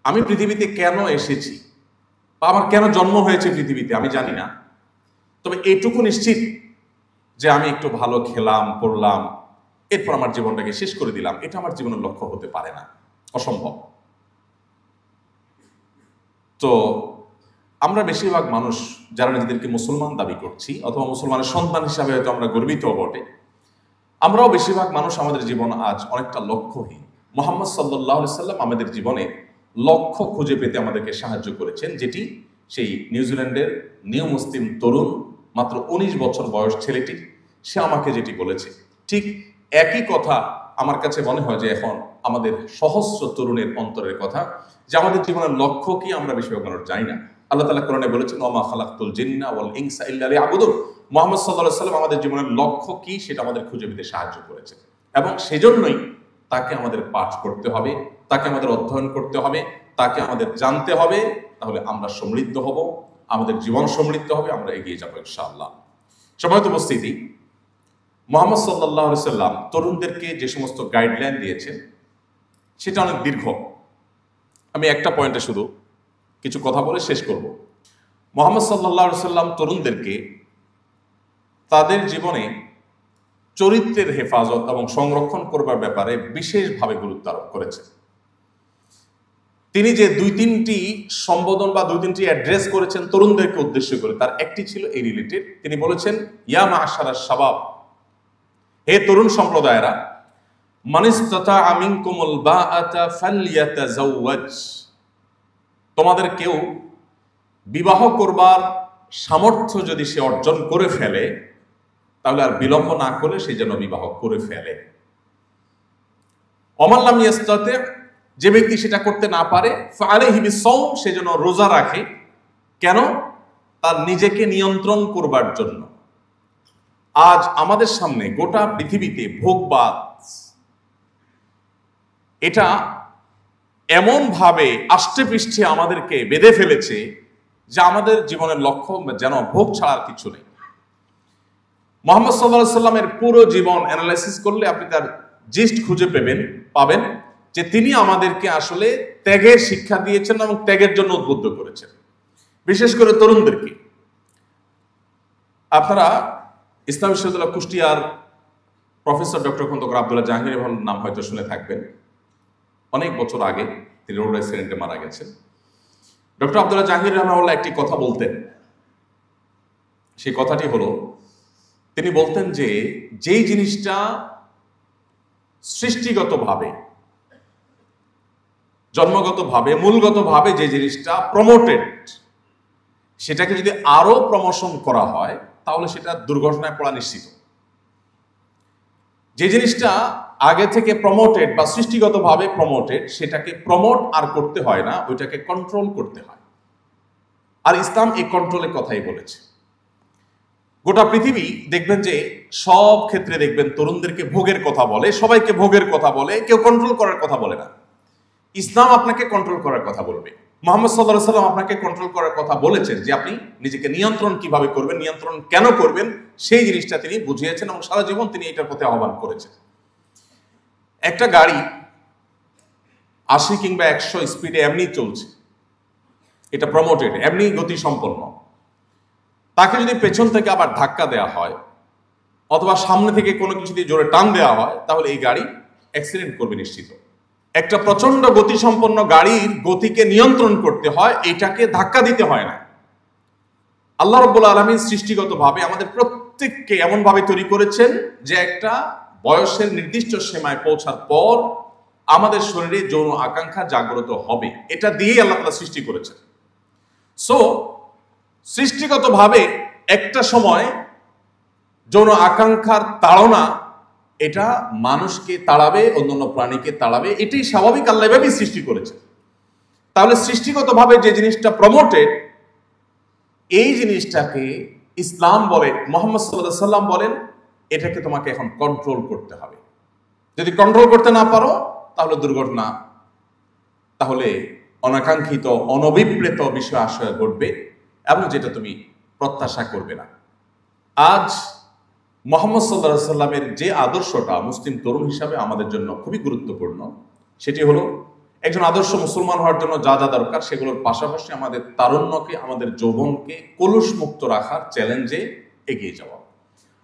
আমি পৃথিবীতে কেন এসেছি বা আমার কেন জন্ম হয়েছে পৃথিবীতে আমি জানি না, তবে এটুকু নিশ্চিত যে আমি একটু ভালো খেলাম, পড়লাম, এরপর আমার জীবনটাকে শেষ করে দিলাম, এটা আমার জীবনের লক্ষ্য হতে পারে না, অসম্ভব। তো আমরা বেশিরভাগ মানুষ যারা নিজেদেরকে মুসলমান দাবি করছি অথবা মুসলমানের সন্তান হিসাবে হয়তো আমরা গর্বিত বটে, আমরাও বেশিরভাগ মানুষ আমাদের জীবন আজ অনেকটা লক্ষ্যহীন। মুহাম্মদ সাল্লাল্লাহু আলাইহি সাল্লাম আমাদের জীবনে লক্ষ্য খুঁজে পেতে আমাদেরকে সাহায্য করেছেন, যেটি সেই নিউজিল্যান্ডের নিউ মুসলিম তরুণ, মাত্র 19 বছর বয়স ছেলেটি, সে আমাকে যেটি বলেছে, ঠিক একই কথা আমার কাছে মনে হয় যে এখন আমাদের সহস্র তরুণের অন্তরের কথা, যে আমাদের জীবনের লক্ষ্য কি আমরা বেশিরভাগ মানুষ জানি না। আল্লাহ তাআলা কোরআনে বলেছেন, ওয়া মা খালাকতুল জিন্না ওয়াল ইনসা ইল্লা লিয়াবুদুন। মুহাম্মদ সাল্লাল্লাহু আলাইহি সাল্লাম আমাদের জীবনের লক্ষ্য কি সেটা আমাদের খুঁজে পেতে সাহায্য করেছে, এবং সেজন্যই তাকে আমাদের পাঠ করতে হবে, তাকে আমাদের অধ্যয়ন করতে হবে, তাকে আমাদের জানতে হবে। তাহলে আমরা সমৃদ্ধ হব, আমাদের জীবন সমৃদ্ধ হবে, আমরা এগিয়ে যাবো ইনশাআল্লাহ। সম্মানিত উপস্থিতি, মুহাম্মদ সাল্লাল্লাহু আলাইহি সাল্লাম তরুণদেরকে যে সমস্ত গাইডলাইন দিয়েছেন সেটা অনেক দীর্ঘ। আমি একটা পয়েন্টে শুধু কিছু কথা বলে শেষ করব। মুহাম্মদ সাল্লাল্লাহু আলাইহি সাল্লাম তরুণদেরকে তাদের জীবনে চরিত্রের হেফাজত এবং সংরক্ষণ করবার ব্যাপারে বিশেষভাবে গুরুত্ব আরোপ করেছেন। তিনি যে 2-3টি সম্বোধন বা 2-3টি অ্যাড্রেস করেছেন তরুণদেরকে উদ্দেশ্য করে, তার একটি ছিল এই রিলেটেড। তিনি বলেছেন, ইয়া মা'আশারাশ শাবাব, হে তরুণ সম্প্রদায়েরা, মানিস্তাতা মিনকুমুল বাআতা ফালইয়াতাযাওয়াজ, তোমাদের কেউ বিবাহ করবার সামর্থ্য যদি সে অর্জন করে ফেলে তাহলে আর বিলম্ব না করে সে যেন বিবাহ করে ফেলে। ওমান লাম ইয়াস্তাতি, যে ব্যক্তি সেটা করতে না পারে, ফাআলাইহি বিসসাওম, সে যেন রোজা রাখে। কেন? তার নিজেকে নিয়ন্ত্রণ করবার জন্য। আজ আমাদের সামনে গোটা পৃথিবীতে ভোগবাদ এটা এমন ভাবে আষ্টে পৃষ্ঠে আমাদেরকে বেঁধে ফেলেছে যে আমাদের জীবনের লক্ষ্য যেন ভোগ ছাড়ার কিছু নেই। মুহাম্মদ সাল্লাল্লাহু আলাইহি সাল্লামের পুরো জীবন অ্যানালাইসিস করলে আপনি তার জিস্ট খুঁজে পাবেন যে তিনি আমাদেরকে আসলে ত্যাগের শিক্ষা দিয়েছেন এবং ত্যাগের জন্য উদ্বুদ্ধ করেছেন, বিশেষ করে তরুণদেরকে। আপনারা ইসলামী বিশ্ববিদ্যালয় কুষ্টিয়ার প্রফেসর ডক্টর খন্দকার আব্দুল্লাহ জাহাঙ্গীর ভাইয়ের নাম হয়তো শুনে থাকবেন। অনেক বছর আগে তিনি রোড অ্যাক্সিডেন্টে মারা গেছেন। ডক্টর আব্দুল্লাহ জাহাঙ্গীর রাহমাহুল্লাহ একটি কথা বলতেন, সেই কথাটি হলো, তিনি বলতেন যে যেই জিনিসটা সৃষ্টিগতভাবে, জন্মগতভাবে, মূলগতভাবে যে জিনিসটা প্রমোটেড, সেটাকে যদি আরো প্রমোশন করা হয় তাহলে সেটা দুর্ঘটনায় পড়া নিশ্চিত। যে জিনিসটা আগে থেকে প্রমোটেড বা সৃষ্টিগতভাবে প্রমোটেড, সেটাকে প্রমোট আর করতে হয় না, ওইটাকে কন্ট্রোল করতে হয়। আর ইসলাম এই কন্ট্রোলের কথাই বলেছে। গোটা পৃথিবী দেখবেন যে সব ক্ষেত্রে দেখবেন তরুণদেরকে ভোগের কথা বলে, সবাইকে ভোগের কথা বলে, কেউ কন্ট্রোল করার কথা বলে না। ইসলাম আপনাকে কন্ট্রোল করার কথা বলবে। মুহাম্মদ সাল্লাল্লাহু আলাইহি সাল্লাম আপনাকে কন্ট্রোল করার কথা বলেছেন, যে আপনি নিজেকে নিয়ন্ত্রণ কিভাবে করবেন, নিয়ন্ত্রণ কেন করবেন, সেই জিনিসটা তিনি বুঝিয়েছেন এবং সারা জীবন তিনি এটার প্রতি আহ্বান করেছেন। একটা গাড়ি 80 কিংবা 100 স্পিডে এমনি চলছে, এটা প্রমোটেড, এমনি গতি সম্পন্ন। তাকে যদি পেছন থেকে আবার ধাক্কা দেওয়া হয় অথবা সামনে থেকে কোনো কিছু দিয়ে জোরে টান দেওয়া হয় তাহলে এই গাড়ি অ্যাক্সিডেন্ট করবে নিশ্চিত। একটা প্রচন্ড গতিসম্পন্ন গাড়ির গতিকে নিয়ন্ত্রণ করতে হয়, এটাকে ধাক্কা দিতে হয় না। আল্লাহ রাব্বুল আলামিন সৃষ্টিগতভাবে আমাদের প্রত্যেককে এমন ভাবে তৈরি করেছেন যে একটা বয়সের নির্দিষ্ট সীমায় পৌঁছার পর আমাদের শরীরে যৌন আকাঙ্ক্ষা জাগ্রত হবে, এটা দিয়েই আল্লাহ তাআলা সৃষ্টি করেছেন। সো সৃষ্টিগতভাবে একটা সময় যৌন আকাঙ্ক্ষার তাড়না এটা মানুষকে তাড়াবে, অন্যান্য প্রাণীকে তাড়াবে, এটাই স্বাভাবিক, আল্লাহ এভাবেই সৃষ্টি করেছে। তাহলে সৃষ্টিগতভাবে যে জিনিসটা প্রমোটেড, এই জিনিসটাকে ইসলাম বলে, মুহাম্মদ সাল্লাল্লাহু আলাইহি সাল্লাম বলেন, এটাকে তোমাকে এখন কন্ট্রোল করতে হবে। যদি কন্ট্রোল করতে না পারো তাহলে দুর্ঘটনা, তাহলে অনাকাঙ্ক্ষিত অনভিপ্রেত বিষয় আশয় ঘটবে এবং যেটা তুমি প্রত্যাশা করবে না। আজ মুহাম্মদ সাল্লাল্লাহু আলাইহি সাল্লামের যে আদর্শটা মুসলিম তরুণ হিসাবে আমাদের জন্য খুবই গুরুত্বপূর্ণ, সেটি হলো একজন আদর্শ মুসলমান হওয়ার জন্য যা যা দরকার সেগুলোর পাশাপাশি আমাদের তারুণ্যকে, আমাদের যৌবনকে কলুষ মুক্ত রাখার চ্যালেঞ্জে এগিয়ে যাওয়া।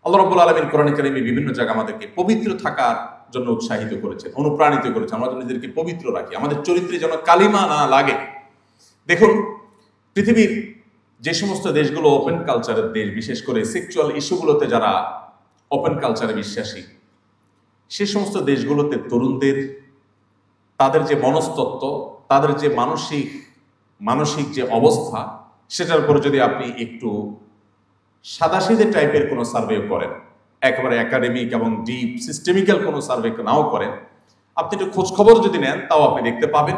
আল্লাহ রাব্বুল আলামিন কোরআনে কারিমে বিভিন্ন জায়গায় আমাদেরকে পবিত্র থাকার জন্য উৎসাহিত করেছেন, অনুপ্রাণিত করেছেন। আমরা যেন নিজেদেরকে পবিত্র রাখি, আমাদের চরিত্রে যেন কালিমা না লাগে। দেখুন, পৃথিবীর যে সমস্ত দেশগুলো ওপেন কালচারের দেশ, বিশেষ করে সেক্সুয়াল ইস্যুগুলোতে যারা ওপেন কালচারে বিশ্বাসী, সে সমস্ত দেশগুলোতে তরুণদের তাদের যে মনস্তত্ত্ব, তাদের যে মানসিক যে অবস্থা, সেটার উপরে যদি আপনি একটু সাদাসিধে টাইপের কোনো সার্ভে করেন, একেবারে একাডেমিক এবং ডিপ সিস্টেমিক্যাল কোনো সার্ভে নাও করেন, আপনি একটু খোঁজখবর যদি নেন, তাও আপনি দেখতে পাবেন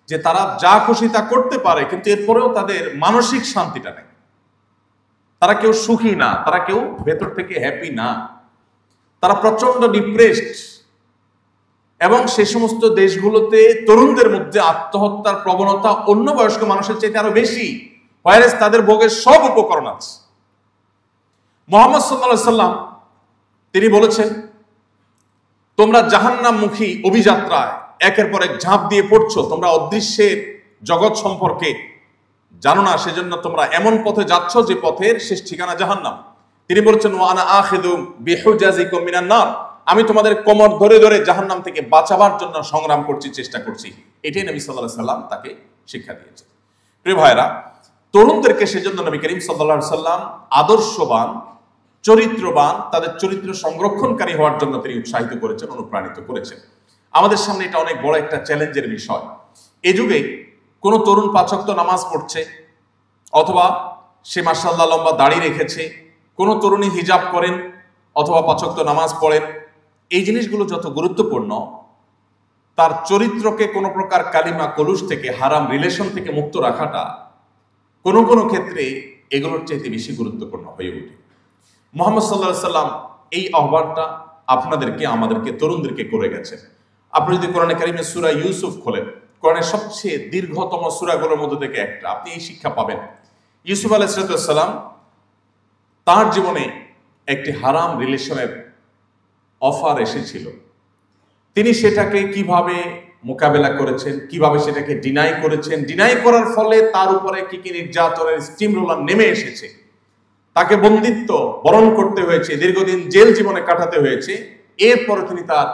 যে তারা যা খুশি তা করতে পারে, কিন্তু এরপরেও তাদের মানসিক শান্তিটা নেই। তারা কেউ সুখী না, তারা কেউ ভেতর থেকে হ্যাপি না, তারা প্রচন্ড ডিপ্রেসড। এবং সে সমস্ত দেশগুলোতে তরুণদের মধ্যে আত্মহত্যার প্রবণতা অন্য বয়স্ক মানুষের চাইতে আরো বেশি, ভাইরাস তাদের ভোগের সব উপকরণ আছে। মুহাম্মদ সাল্লাল্লাহু আলাইহি সাল্লাম তিনি বলেছেন, তোমরা জাহান্নামমুখী অভিযাত্রায় একের পর এক ঝাঁপ দিয়ে পড়ছো, তোমরা অদৃশ্যের জগৎ সম্পর্কে জানো না, সেজন্য তোমরা এমন পথে যাচ্ছ যে পথের শেষ ঠিকানা জাহান্নাম। তিনি বলেছেন, ওয়া আনা আখিযু বিহুজাজিকুম মিনান নার, আমি তোমাদের কোমর ধরে ধরে জাহান্নাম থেকে বাঁচাবার জন্য সংগ্রাম করছি, চেষ্টা করছি। এটাই নবী সাল্লাল্লাহু আলাইহি সাল্লাম তাকে শিক্ষা দিয়েছেন। প্রিয় ভাইরা, তরুণদেরকে সেজন্য নবী করিম সাল্লাল্লাহু আলাইহি সাল্লাম আদর্শবান, চরিত্রবান, তাদের চরিত্র সংরক্ষণকারী হওয়ার জন্য তিনি উৎসাহিত করেছেন, অনুপ্রাণিত করেছেন। আমাদের সামনে এটা অনেক বড় একটা চ্যালেঞ্জের বিষয়। এই যুগে কোনো তরুণ 5 ওয়াক্ত নামাজ পড়ছে, অথবা সে মাশাআল্লাহ লম্বা দাড়ি রেখেছে, কোনো তরুণী হিজাব করেন অথবা 5 ওয়াক্ত নামাজ পড়েন, এই জিনিসগুলো যত গুরুত্বপূর্ণ, তার চরিত্রকে কোনো প্রকার কালিমা কলুষ থেকে, হারাম রিলেশন থেকে মুক্ত রাখাটা কোনো কোনো ক্ষেত্রে এগুলোর চাইতে বেশি গুরুত্বপূর্ণ হয়ে ওঠে। মুহাম্মদ সাল্লাল্লাহু আলাইহি সাল্লাম এই আহ্বানটা আপনাদেরকে, আমাদেরকে, তরুণদেরকে করে গেছেন। আপনি যদি কোরআনে কারিমে সূরা ইউসুফ খোলেন, কোরআনের সবচেয়ে দীর্ঘতম সূরাগুলোর মধ্যে থেকে একটা, আপনি এই শিক্ষা পাবেন। ইউসুফ আলাইহিস সালাম তার জীবনে একটি হারাম রিলেশনের অফার এসেছিল, তিনি সেটাকে কিভাবে মোকাবেলা করেছেন, কিভাবে সেটাকে ডিনাই করেছেন, ডিনাই করার ফলে তার উপরে কি কি নির্যাতনের স্টিম রোলার নেমে এসেছে, তাকে বন্দিত্ব বরণ করতে হয়েছে, দীর্ঘদিন জেল জীবনে কাটাতে হয়েছে, এরপরে তিনি তার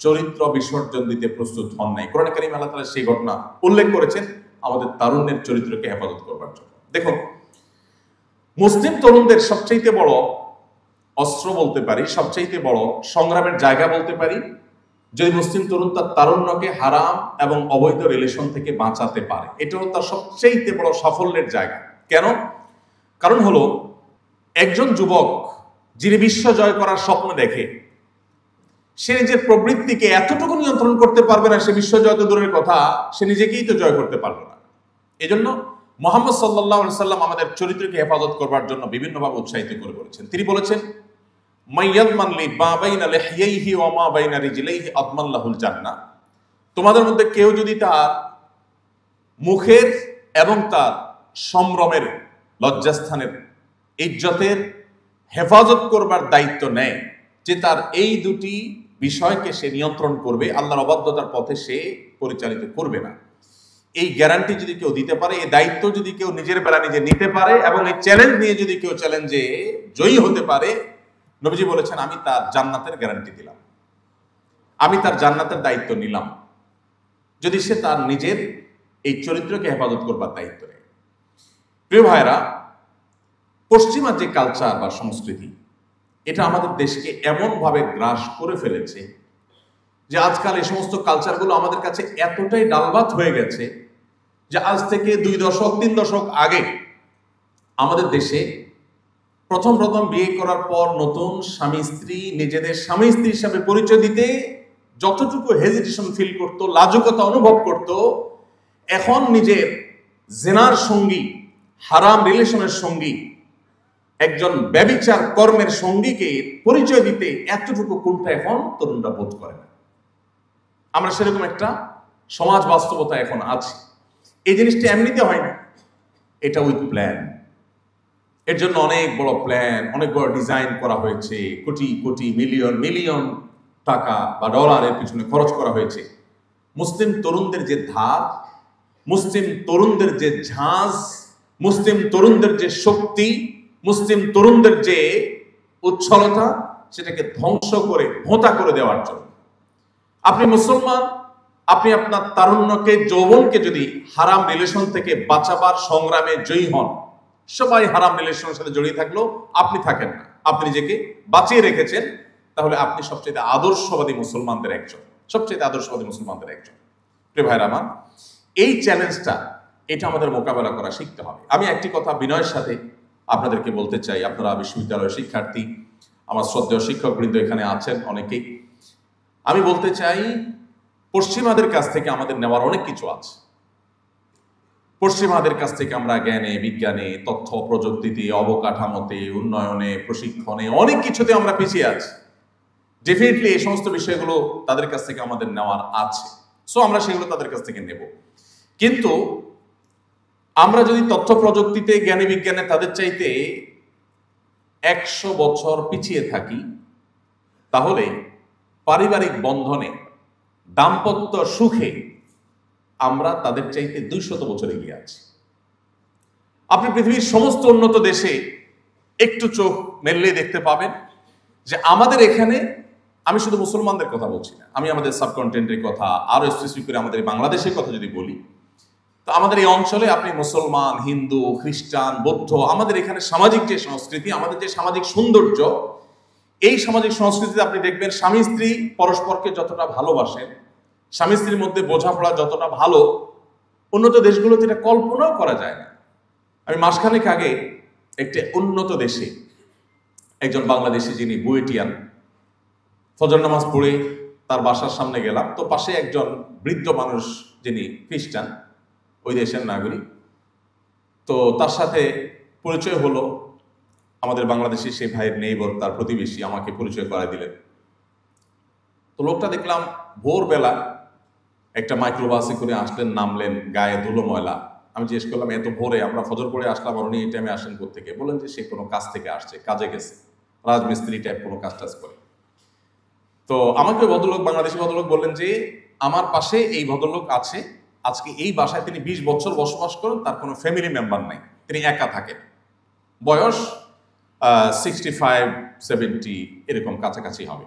চরিত্র বিসর্জন দিতে প্রস্তুত হন নাই। কোরআনে কারিমে আল্লাহ তাআলা সেই ঘটনা উল্লেখ করেছেন আমাদের তারুণ্যের চরিত্রকে হেফাজত করবার জন্য। দেখুন, মুসলিম তরুণদের সবচাইতে বড় অস্ত্র বলতে পারি, সবচাইতে বড় সংগ্রামের জায়গা বলতে পারি, যদি মুসলিম তরুণ তার তারুণ্যকে হারাম এবং অবৈধ রিলেশন থেকে বাঁচাতে পারে, এটাও তার সবচাইতে বড় সাফল্যের জায়গা। কেন? কারণ হলো, একজন যুবক যিনি বিশ্ব জয় করার স্বপ্ন দেখে, সে নিজের প্রবৃত্তিকে এতটুকু নিয়ন্ত্রণ করতে পারবে না, সে বিশ্ব জয় তো দূরের কথা, সে নিজেকেই তো জয় করতে পারবে না। এজন্য মুহাম্মদ সাল্লাল্লাহু আলাইহি সাল্লাম আমাদের চরিত্রকে হেফাজত করবার জন্য বিভিন্নভাবে উৎসাহিত করে বলেছেন। তিনি বলেছেন, মাইয়াদমান লি মা বাইনা লিহইহি ওয়া মা বাইনা রিজলাইহি আদমান লাহুল জান্নাহ, তোমাদের মধ্যে কেউ যদি তার মুখের এবং তার সম্ভ্রমের, লজ্জাস্থানের, ইজ্জতের হেফাজত করবার দায়িত্ব নেয়, যে তার এই দুটি বিষয়কে সে নিয়ন্ত্রণ করবে, আল্লাহর অবাধ্যতার পথে সে পরিচালিত করবে না, এই গ্যারান্টি যদি কেউ দিতে পারে, এই দায়িত্ব যদি কেউ নিজের বেলা নিজে নিতে পারে, এবং এই চ্যালেঞ্জ নিয়ে যদি কেউ চ্যালেঞ্জে জয়ী হতে পারে, নবীজি বলেছেন, আমি তার জান্নাতের গ্যারান্টি দিলাম, আমি তার জান্নাতের দায়িত্ব নিলাম, যদি সে তার নিজের এই চরিত্রকে হেফাজত করবার দায়িত্ব নেয়। প্রিয় ভাইরা, পশ্চিমা যে কালচার বা সংস্কৃতি, এটা আমাদের দেশকে এমনভাবে গ্রাস করে ফেলেছে যে আজকাল এই সমস্ত কালচারগুলো আমাদের কাছে এতটাই ডালভাত হয়ে গেছে যে আজ থেকে 2 দশক 3 দশক আগে আমাদের দেশে প্রথম বিয়ে করার পর নতুন স্বামী স্ত্রী নিজেদের স্বামী স্ত্রী হিসাবে পরিচয় দিতে যতটুকু হেজিটেশন ফিল করত, লাজুকতা অনুভব করত, এখন নিজের জেনার সঙ্গী, হারাম রিলেশনের সঙ্গী, একজন ব্যভিচার কর্মের সঙ্গীকে পরিচয় দিতে এতটুকু কুণ্ঠা এখন তরুণরা বোধ করে না। আমরা সেরকম একটা সমাজ বাস্তবতা এখন আছে। এই জিনিসটা এমনিতে হয় না, এটা উইথ প্ল্যান। এর জন্য অনেক বড় প্ল্যান, অনেক বড় ডিজাইন করা হয়েছে, কোটি কোটি মিলিয়ন মিলিয়ন টাকা বা ডলার এর পিছনে খরচ করা হয়েছে। মুসলিম তরুণদের যে ধার, মুসলিম তরুণদের যে ঝাঁজ, মুসলিম তরুণদের যে শক্তি, মুসলিম তরুণদের যে উচ্ছলতা, সেটাকে ধ্বংস করে ভোঁতা করে দেওয়ার জন্য। আপনি মুসলমান, আপনি আপনার তারুণ্যকে, যৌবনকে যদি হারাম রিলেশন থেকে বাঁচাবার সংগ্রামে জয়ী হন, সবাই হারাম রিলেশনের সাথে জড়িয়ে থাকলেও আপনি থাকেন না, আপনি নিজেকে বাঁচিয়ে রেখেছেন, তাহলে আপনি সবচেয়ে আদর্শবাদী মুসলমানদের একজন, সবচেয়ে আদর্শবাদী মুসলমানদের একজন। প্রিয় ভাইরা আমার, এই চ্যালেঞ্জটা, এটা আমাদের মোকাবেলা করা শিখতে হবে। আমি একটি কথা বিনয়ের সাথে আপনাদেরকে বলতে চাই, আপনারা বিশ্ববিদ্যালয়ের শিক্ষার্থী, আমার শ্রদ্ধেয় শিক্ষকবৃন্দ এখানে আছেন অনেকেই। আমি বলতে চাই, পশ্চিমাদের কাছ থেকে আমাদের নেওয়ার অনেক কিছু আছে। পশ্চিমাদের কাছ থেকে আমরা জ্ঞানে, বিজ্ঞানে, তথ্য প্রযুক্তিতে, অবকাঠামোতে, উন্নয়নে, প্রশিক্ষণে, অনেক কিছুতে আমরা পিছিয়ে আছি। ডেফিনেটলি এই সমস্ত বিষয়গুলো তাদের কাছ থেকে আমাদের নেওয়ার আছে, সো আমরা সেগুলো তাদের কাছ থেকে নেব। কিন্তু আমরা যদি তথ্য প্রযুক্তিতে, জ্ঞানে, বিজ্ঞানে তাদের চাইতে 100 বছর পিছিয়ে থাকি, তাহলে পারিবারিক বন্ধনে, দাম্পত্য সুখে আমরা তাদের চাইতে 200 বছর এগিয়ে আছি। আপনি পৃথিবীর সমস্ত উন্নত দেশে একটু চোখ মেললে দেখতে পাবেন যে আমাদের এখানে, আমি শুধু মুসলমানদের কথা বলছি না, আমি আমাদের সাবকন্টিনেন্টের কথা, আরো স্পেসিফিক করে আমাদের বাংলাদেশের কথা যদি বলি, তো আমাদের এই অঞ্চলে আপনি মুসলমান, হিন্দু, খ্রিস্টান, বৌদ্ধ, আমাদের এখানে সামাজিক যে সংস্কৃতি, আমাদের যে সামাজিক সৌন্দর্য, এই সামাজিক সংস্কৃতিতে আপনি দেখবেন স্বামী স্ত্রী পরস্পরকে যতটা ভালোবাসেন, স্বামী স্ত্রীর মধ্যে বোঝাপড়া যতটা ভালো, উন্নত দেশগুলোতে এটা কল্পনাও করা যায় না। আমি মাসখানেক আগে একটি উন্নত দেশে একজন বাংলাদেশি, যিনি বুয়েটিয়ান, ফজর নামাজ পড়ে তার বাসার সামনে গেলাম, তো পাশে একজন বৃদ্ধ মানুষ, যিনি খ্রিস্টান, ওই দেশের নাগরিক। তো তার সাথে পরিচয় হলো, আমাদের বাংলাদেশি সেই ভাইয়ের নেইবর, তার প্রতিবেশী, আমাকে পরিচয় করায় দিলেন। তো লোকটা দেখলাম ভোরবেলা একটা মাইক্রোবাসে করে আসলেন, নামলেন, গায়ে ধুলো ময়লা। আমি জিজ্ঞেস করলাম, এত ভোরে আমরা ফজর পড়ে আসলাম, আর উনি এই টাইমে আসেন কোত্থেকে? বললেন যে সে কোনো কাজ থেকে আসছে, কাজে গেছে, রাজমিস্ত্রি টাইপ কোনো কাজ টাজ করে। তো আমাকে ভদ্রলোক, বাংলাদেশি ভদ্রলোক বললেন যে আমার পাশে এই ভদ্রলোক আছে, আজকে এই বাসায় তিনি 20 বছর বসবাস করেন, তার কোনো ফ্যামিলি মেম্বার নাই, তিনি একা থাকেন, বয়স 65-70 এরকম কাছাকাছি হবে।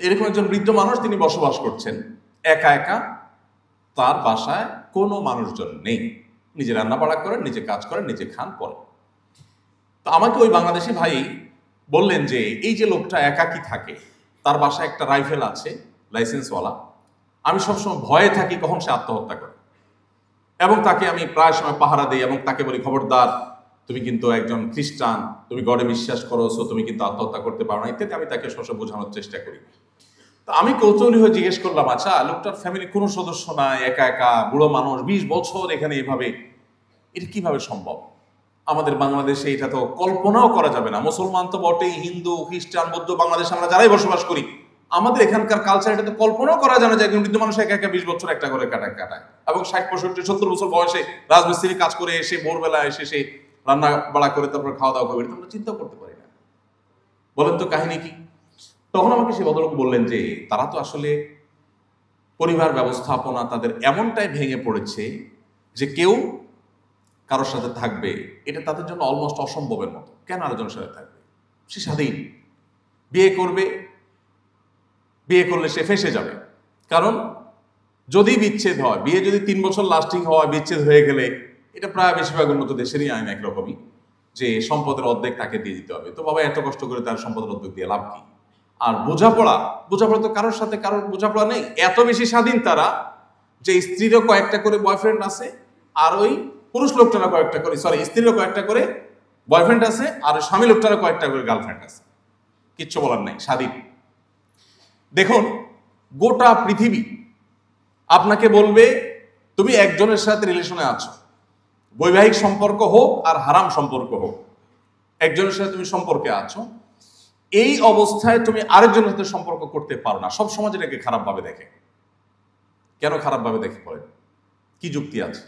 এরকম একজন বৃদ্ধ মানুষ, তিনি বসবাস করছেন একা একা, তার বাসায় কোনো মানুষজন নেই, নিজে রান্না বাড়া করেন, নিজে কাজ করেন, নিজে খান, পরে। তো আমাকে ওই বাংলাদেশি ভাই বললেন যে এই যে লোকটা একাকী থাকে, তার বাসায় একটা রাইফেল আছে, লাইসেন্সওয়ালা, আমি সবসময় ভয়ে থাকি কখন সে আত্মহত্যা করে, এবং তাকে আমি প্রায় সময় পাহারা দিই, এবং তাকে বলি, খবরদার, তুমি কিন্তু একজন খ্রিস্টান, তুমি গডে বিশ্বাস করো, সো তুমি কিন্তু আত্মহত্যা করতে পারো না, ইত্যাদি আমি তাকে সবসময় বোঝানোর চেষ্টা করি। তো আমি কৌতূহলী হয়ে জিজ্ঞেস করলাম, আচ্ছা, লোকটার ফ্যামিলি কোনো সদস্য নাই, একা একা বুড়ো মানুষ, 20 বছর এখানে এভাবে, এটা কিভাবে সম্ভব? আমাদের বাংলাদেশে এটা তো কল্পনাও করা যাবে না। মুসলমান তো বটেই, হিন্দু, খ্রিস্টান, বৌদ্ধ, বাংলাদেশে আমরা যারাই বসবাস করি, আমাদের এখানকার কালচার এটা তো কল্পনাও করা যায় না যে একজন বৃদ্ধ মানুষ একা একা 20 বছর একটা করে কাটায়, এবং 60-65-70 বছর বয়সে রাজমিস্ত্রি কাজ করে এসে ভোরবেলা এসে সে রান্না বাড়া করে তারপর খাওয়া দাওয়া করবে, এটা আমরা চিন্তা করতে পারি না। বলেন তো কাহিনী কি? তখন আমাকে সে ভদ্রলোক বললেন যে তারা তো আসলে পরিবার ব্যবস্থাপনা তাদের এমনটাই ভেঙে পড়েছে যে কেউ কারোর সাথে থাকবে, এটা তাদের জন্য অলমোস্ট অসম্ভবের মতো। কেন আরেকজনের সাথে থাকবে? সে স্বাধীন, বিয়ে করবে, বিয়ে করলে সে ফেঁসে যাবে, কারণ যদি বিচ্ছেদ হয়, বিয়ে যদি 3 বছর লাস্টিং হয়, বিচ্ছেদ হয়ে গেলে, এটা প্রায় বেশিরভাগ উন্নত দেশেরই আইন একরকমই, যে সম্পদের অর্ধেক তাকে দিয়ে দিতে হবে। তো বাবা এত কষ্ট করে তার সম্পদের অর্ধেক দিয়ে লাভ কি? আর বোঝাপড়া তো কারোর সাথে কারোর বোঝাপড়া নেই, এত বেশি স্বাধীন তারা যে স্ত্রীরও কয়েকটা করে বয়ফ্রেন্ড আছে, আর ওই পুরুষ লোকটারও কয়েকটা করে, স্ত্রীরও কয়েকটা করে বয়ফ্রেন্ড আছে, আর স্বামী লোকটারও কয়েকটা করে গার্লফ্রেন্ড আছে। কিচ্ছু বলার নাই, স্বাধীন। দেখুন, গোটা পৃথিবী আপনাকে বলবে তুমি একজনের সাথে রিলেশনে আছো, বৈবাহিক সম্পর্ক হোক আর হারাম সম্পর্ক হোক, একজনের সাথে তুমি সম্পর্কে আছো, এই অবস্থায় তুমি আরেকজনের সাথে সম্পর্ক করতে পারো না। সব সমাজ এটাকে খারাপ ভাবে দেখে। কেন খারাপভাবে দেখে বলেন? কি যুক্তি আছে?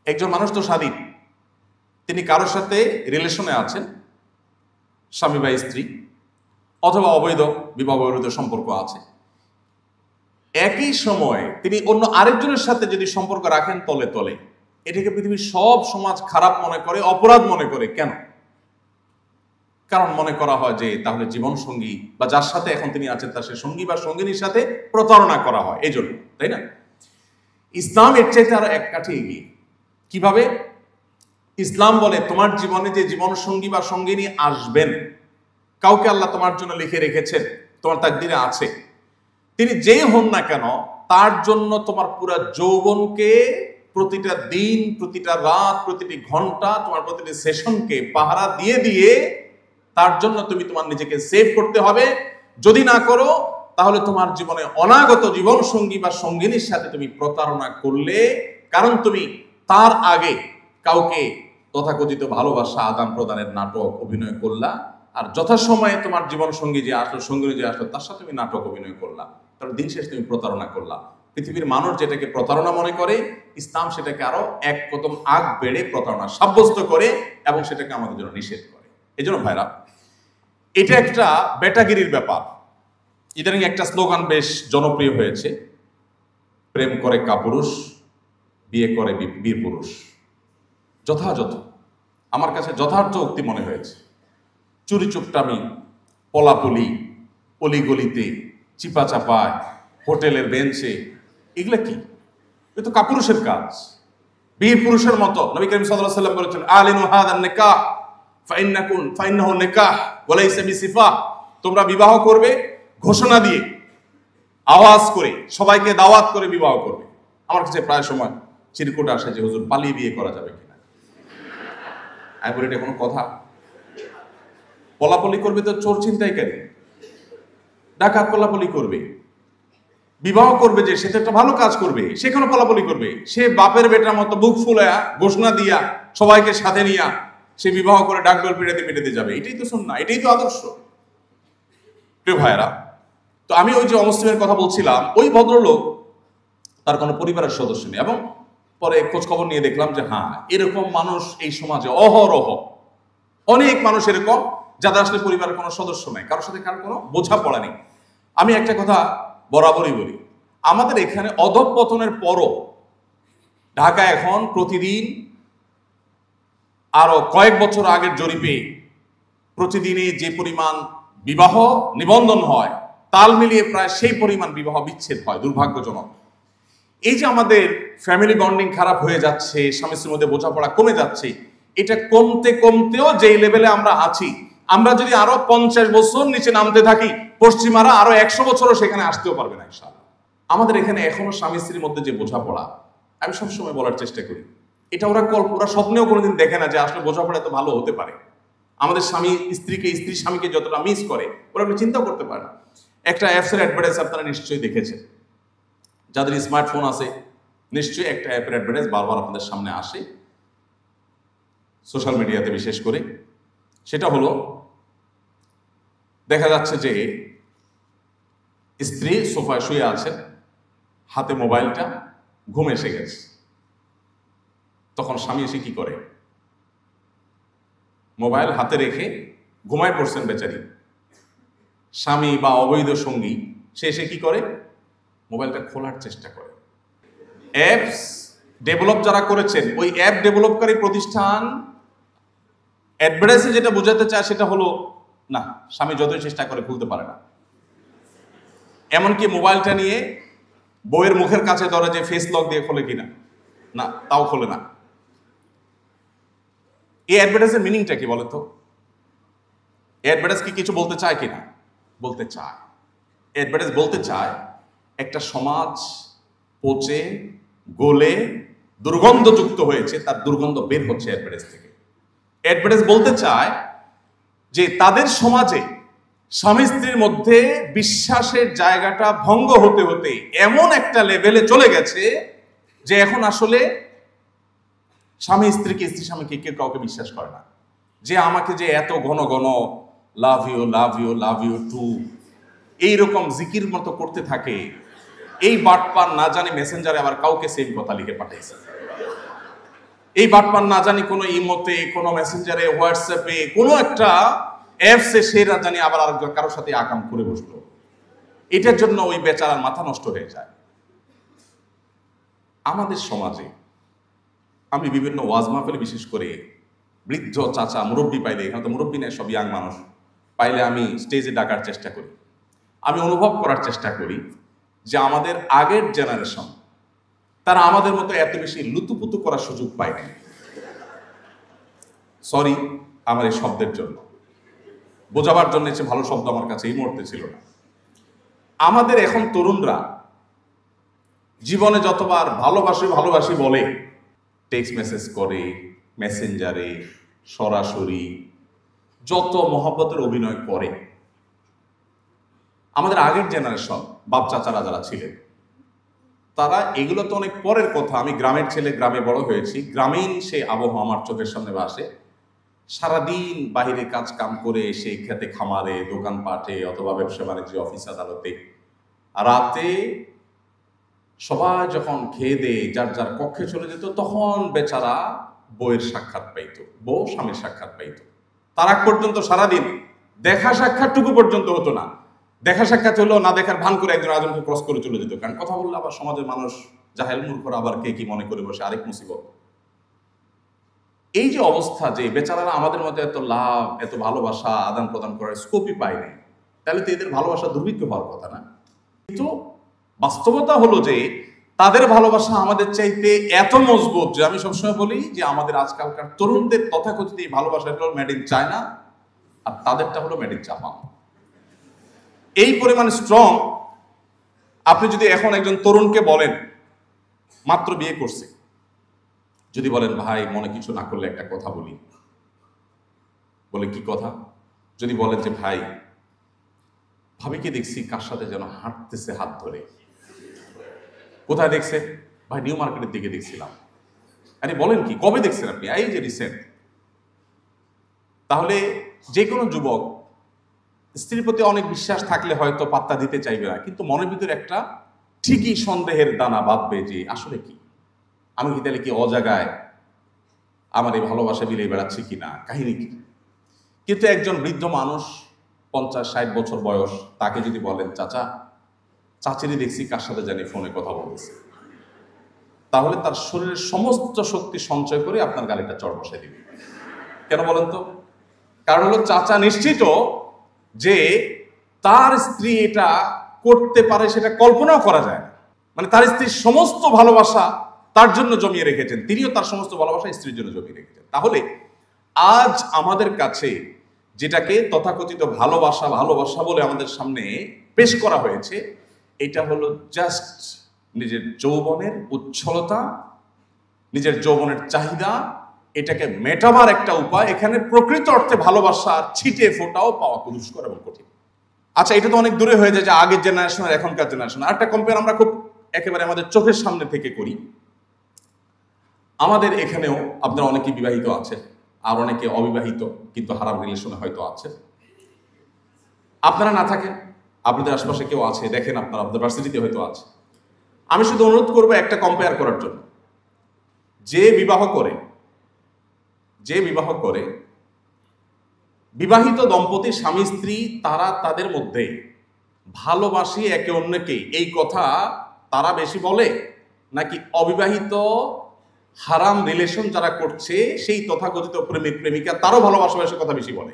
একজন মানুষ তো স্বাধীন, তিনি কারোর সাথে রিলেশনে আছেন, স্বামী বা স্ত্রী, অথবা অবৈধ বিবাহ বহির্ভূত সম্পর্ক আছে, একই সময়ে তিনি অন্য আরেকজনের সাথে যদি সম্পর্ক রাখেন তলে তলে, এটাকে পৃথিবীর সব সমাজ খারাপ মনে করে, অপরাধ মনে করে। কেন? কারণ মনে করা হয় যে তাহলে জীবন সঙ্গী বা যার সাথে এখন তিনি আছেন তার সে সঙ্গী বা সঙ্গিনীর সাথে প্রতারণা করা হয়, এই জন্য, তাই না? ইসলাম এর চাইতে আরো এক কাঠি এগিয়ে। কিভাবে? ইসলাম বলে তোমার জীবনে যে জীবন সঙ্গী বা সঙ্গিনী আসবেন, কাউকে আল্লাহ তোমার জন্য লিখে রেখেছেন, তোমার তাকদীরে আছে, তিনি যেই হন না কেন, তার জন্য তোমার পুরা যৌবনকে, প্রতিটা দিন, প্রতিটা রাত, প্রতিটি ঘন্টা, তোমার প্রতিটি সেশনকে পাহারা দিয়ে দিয়ে তার জন্য তুমি তোমার নিজেকে সেভ করতে হবে। যদি না করো তাহলে তোমার জীবনে অনাগত জীবন সঙ্গী বা সঙ্গিনীর সাথে তুমি প্রতারণা করলে, কারণ তুমি তার আগে কাউকে তথাকথিত ভালোবাসা আদান প্রদানের নাটক অভিনয় করলা, আর যথাসময়ে তোমার জীবন সঙ্গী যে আসলো, সঙ্গিনী যে আসলো, তার সাথে তুমি নাটক অভিনয় করলা, তাহলে দিন শেষে তুমি প্রতারণা করলা। পৃথিবীর মানুষ যেটাকে প্রতারণা মনে করে, ইসলাম সেটাকে আরো এক কদম আগ বেড়ে প্রতারণা সাব্যস্ত করে এবং সেটাকে আমাদের জন্য নিষেধ করে। এই জন্য ভাইরা, এটা একটা বেটাগিরির ব্যাপার। ইদানিং একটা স্লোগান বেশ জনপ্রিয় হয়েছে, প্রেম করে কাপুরুষ, বিয়ে করে বীর পুরুষ। যথাযথ, আমার কাছে যথার্থ উক্তি মনে হয়েছে। চুরি চুপটামি, পলাপলি, অলিগলিতে, চিপা চাপায়, হোটেলের বেঞ্চে, এগুলা কি? এ তো কাপুরুষের কাজ। বীর পুরুষের মতো নবী করিম সাল্লাল্লাহু আলাইহি ওয়াসাল্লাম বলেছেন, আলিনু হাদান নিকাহ ফাইন্নাহু নিকাহ ওয়া লাইসা বিসিফাহ। তোমরা বিবাহ করবে ঘোষণা দিয়ে, আওয়াজ করে, সবাইকে দাওয়াত করে বিবাহ করবে। আমার কাছে প্রায় সময় চিরকুট আসে যে হুজুর পালিয়ে বিয়ে করা যাবে কিনা। আমি বলি এটা কোনো কথা? পলাপলি করবে তো চোর ছিনতাইকারী, ডাকাত পলাপলি করবে। বিবাহ করবে যে, সে তো একটা ভালো কাজ করবে, সে কেন পলাপলি করবে? সে বাপের বেটার মতো বুক ফুলায়া ঘোষণা দিয়া সবাইকে সাথে নিয়া সে বিবাহ করে ডাকডোল পিটাতে পিটাতে যাবে। এটাই তো সুন্নাহ, এটাই তো আদর্শ। প্রিয় ভাইরা, তো আমি ওই যে অমুসলিমের কথা বলছিলাম, ওই ভদ্রলোক, তার কোনো পরিবারের সদস্য নেই, এবং পরে খোঁজ খবর নিয়ে দেখলাম যে হ্যাঁ, এরকম মানুষ এই সমাজে অহরহ, অনেক মানুষ এরকম, যাদের আসলে পরিবারের কোনো সদস্য নাই, কারোর সাথে কারোর কোনো বোঝাপড়া নেই। আমি একটা কথা বরাবরই বলি, আমাদের এখানে অধঃপতনের পরও ঢাকা এখন প্রতিদিন, আরো কয়েক বছর আগের জরিপে, প্রতিদিনে যে পরিমাণ বিবাহ নিবন্ধন হয়, তাল মিলিয়ে প্রায় সেই পরিমাণ বিবাহ বিচ্ছেদ হয়। দুর্ভাগ্যজনক। এই যে আমাদের ফ্যামিলি বন্ডিং খারাপ হয়ে যাচ্ছে, স্বামী স্ত্রীর মধ্যে বোঝাপড়া কমে যাচ্ছে, এটা কমতে কমতেও যেই লেভেলে আমরা আছি, আমরা যদি আরো 50 বছর নিচে নামতে থাকি, পশ্চিমারা আরো 100 বছরও সেখানে আসতেও পারবে না ইনশাআল্লাহ। আমাদের এখানে এখনো স্বামী স্ত্রীর মধ্যে যে বোঝাপড়া, আমি সবসময় বলার চেষ্টা করি, এটা ওরা স্বপ্নেও কোনোদিন দেখে না যে আসলে বোঝাপড়া এত ভালো হতে পারে। আমাদের স্বামী স্ত্রীকে, স্ত্রী স্বামীকে যতটা মিস করে, ওরা চিন্তা করতে পারে না। একটা অ্যাপসের অ্যাডভার্টাইজ আপনারা নিশ্চয়ই দেখেছেন, যাদের স্মার্টফোন আছে নিশ্চয়ই একটা অ্যাপের অ্যাডভার্টাইজ বারবার আপনাদের সামনে আসে, সোশ্যাল মিডিয়াতে বিশেষ করে। সেটা হলো, দেখা যাচ্ছে যে স্ত্রী সোফায় শুয়ে আছেন, হাতে মোবাইলটা, ঘুম এসে গেছে। তখন স্বামী এসে কি করে? মোবাইল হাতে রেখে ঘুমায় পড়ছেন বেচারি স্বামী বা অবৈধ সঙ্গী, সে এসে কি করে? মোবাইলটা খোলার চেষ্টা করে। অ্যাপস ডেভেলপ যারা করেছেন, ওই অ্যাপ ডেভেলপকারী প্রতিষ্ঠান অ্যাডভার্টাইজে যেটা বোঝাতে চায় সেটা হলো, না, স্বামী যতই চেষ্টা করে খুলতে পারে না। এমনকি মোবাইলটা নিয়ে বউয়ের মুখের কাছে ধরে যে ফেস লক দিয়ে খোলে কিনা, না, তাও খোলে না। এই অ্যাডভার্টাইজের মিনিংটা কি বলতো? অ্যাডভার্টাইজ কি কিছু বলতে চায় কিনা? বলতে চায়। অ্যাডভার্টাইজ বলতে চায় একটা সমাজ পচে গলে দুর্গন্ধযুক্ত হয়েছে, তার দুর্গন্ধ বের হচ্ছে অ্যাডভার্টাইজ থেকে। অ্যাডভার্টাইজ বলতে চায় যে তাদের সমাজে স্বামী স্ত্রীর মধ্যে বিশ্বাসের জায়গাটা ভঙ্গ হতে হতে এমন একটা লেভেলে চলে গেছে যে এখন আসলে স্বামী স্ত্রীকে, স্ত্রী স্বামীকে কেউ কাউকে বিশ্বাস করে না। যে আমাকে যে এত ঘন ঘন love you love you love you too এইরকম জিকির মতো করতে থাকে, এই বাটপার না জানি মেসেঞ্জারে আবার কাউকে সেম কথা লিখে পাঠাইছে, এই বাটপার না জানি কোনো ইমোতে, কোনো মেসেঞ্জারে, হোয়াটসঅ্যাপে, কোনো একটা অ্যাপসে সে জানি আবার আরেকজন কারোর সাথে আকাম করে বসলো। এটার জন্য ওই বেচারার মাথা নষ্ট হয়ে যায়। আমাদের সমাজে আমি বিভিন্ন ওয়াজ মাহফিলে বিশেষ করে বৃদ্ধ চাচা মুরব্বী পাইলে, এখানে তো মুরব্বী নেই, সব ইয়াং মানুষ পাইলে আমি স্টেজে ডাকার চেষ্টা করি। আমি অনুভব করার চেষ্টা করি যে আমাদের আগের জেনারেশন তারা আমাদের মতো এত বেশি লুতুপুতু করার সুযোগ পায়নি। সরি আমার এই শব্দের জন্য, বোঝাবার জন্য এসে ভালো শব্দ আমার কাছে এই মুহূর্তে ছিল না। আমাদের এখন তরুণরা জীবনে যতবার ভালোবাসি ভালোবাসি বলে, টেক্সট মেসেজ করে, মেসেঞ্জারে, সরাসরি যত মহব্বতের অভিনয় করে, আমাদের আগের জেনারেশন বাপ চাচারা যারা ছিলেন তারা এগুলো তো অনেক পরের কথা। আমি গ্রামের ছেলে, গ্রামে বড় হয়েছি, গ্রামীণ সে আবহাওয়া আমার চোখের সামনে ভাসে। সারাদিন বাহিরে কাজ কাম করে এসে খেতে খামারে, দোকানপাটে অথবা ব্যবসা বাণিজ্য, অফিস আদালতে, রাতে সবাই যখন খেয়ে দিয়ে যার যার কক্ষে চলে যেত, তখন বেচারা বউয়ের সাক্ষাৎ পাইতো, বউ স্বামীর সাক্ষাৎ পাইতো। তার আগ পর্যন্ত সারাদিন দেখা সাক্ষাৎটুকু পর্যন্ত হতো না। দেখা সাক্ষাৎ হলো, না দেখার ভান করে একজন আরেকজনকে ক্রস করে চলে যেত। কারণ কথা বললে আবার সমাজের মানুষ জাহেল মূর্খরা আবার কে কি মনে করে বসে, আরেক মুসিবত। এই যে অবস্থা, যে বেচারারা আমাদের মধ্যে এত লাভ, এত ভালোবাসা আদান প্রদান করার স্কোপই পায় নাই, তাহলে তো এদের ভালোবাসা দুর্ভিক্ষ হওয়ার কথা না। কিন্তু বাস্তবতা হলো যে তাদের ভালোবাসা আমাদের চাইতে এত মজবুত যে আমি সবসময় বলি যে আমাদের আজকালকার তরুণদের তথাকথিত এই ভালোবাসাটা হলো মেড ইন চায়না, আর তাদেরটা হলো মেড ইন জাপান। এই পরিমাণ স্ট্রং। আপনি যদি এখন একজন তরুণকে বলেন, মাত্র বিয়ে করছে, যদি বলেন ভাই মনে কিছু না করলে একটা কথা বলি, বলে কি কথা? যদি বলেন যে ভাই ভাবিকে দেখছি কার সাথে যেন হাঁটতেছে হাত ধরে, কোথায় দেখছে? ভাই নিউ মার্কেটের দিকে দেখছিলাম। আরে বলেন কি, কবে দেখছেন আপনি? এই যে রিসেন্ট। তাহলে যে কোনো যুবক স্ত্রীর প্রতি অনেক বিশ্বাস থাকলে হয়তো পাত্তা দিতে চাইবে না, কিন্তু মনের ভিতরে একটা ঠিকই সন্দেহের দানা বাঁধবে যে আসলে কি, আমি কি তাহলে কি অজাগায় আমার এই ভালোবাসা বিলিয়ে বেড়াচ্ছি কিনা, কাহিনী কি? কিন্তু একজন বৃদ্ধ মানুষ 50-60 বছর বয়স, তাকে যদি বলেন চাচা চাচিরি দেখছি কার সাথে জানি ফোনে কথা বলতেছে, তাহলে তার শরীরের সমস্ত শক্তি সঞ্চয় করে আপনার গালিটা চড় বসাই দিবে। কেন বলেন তো? কারণ হলো চাচা নিশ্চিত যে তার স্ত্রী এটা করতে পারে, সেটা কল্পনাও করা যায় না। মানে তার স্ত্রীর সমস্ত ভালোবাসা তার জন্য জমিয়ে রেখেছেন, তিনিও তার সমস্ত ভালোবাসা স্ত্রীর জন্য জমিয়ে রেখেছেন। তাহলে আজ আমাদের কাছে যেটাকে তথাকথিত ভালোবাসা ভালোবাসা বলে আমাদের সামনে পেশ করা হয়েছে, এটা হলো জাস্ট নিজের যৌবনের উচ্ছলতা, নিজের যৌবনের চাহিদা, এটাকে মেটাবার একটা উপায়। এখানে প্রকৃত অর্থে ভালোবাসার ছিটে ফোটাও পাওয়া দুষ্কর এবং কঠিন। আচ্ছা, এটা তো অনেক দূরে হয়ে যায় যে আগের জেনারেশন আর এখনকার জেনারেশন। আরেকটা কম্পেয়ার আমরা খুব একেবারে আমাদের চোখের সামনে থেকে করি। আমাদের এখানেও আপনারা অনেকে বিবাহিত আছেন, আর অনেকে অবিবাহিত কিন্তু হারাম রিলেশনে হয়তো আছেন। আপনারা না থাকেন, আপনাদের আশেপাশে কেউ আছে, দেখেন আপনারা আপনাদের ভার্সিটিতে হয়তো আছে। আমি শুধু অনুরোধ করবো একটা কম্পেয়ার করার জন্য। যে বিবাহ করে বিবাহিত দম্পতি স্বামী স্ত্রী, তারা তাদের মধ্যে ভালোবাসি একে অন্যকে, এই কথা তারা বেশি বলে, নাকি অবিবাহিত হারাম রিলেশন যারা করছে সেই তথাকথিত প্রেমিক প্রেমিকা তারও ভালোবাসার কথা বেশি বলে?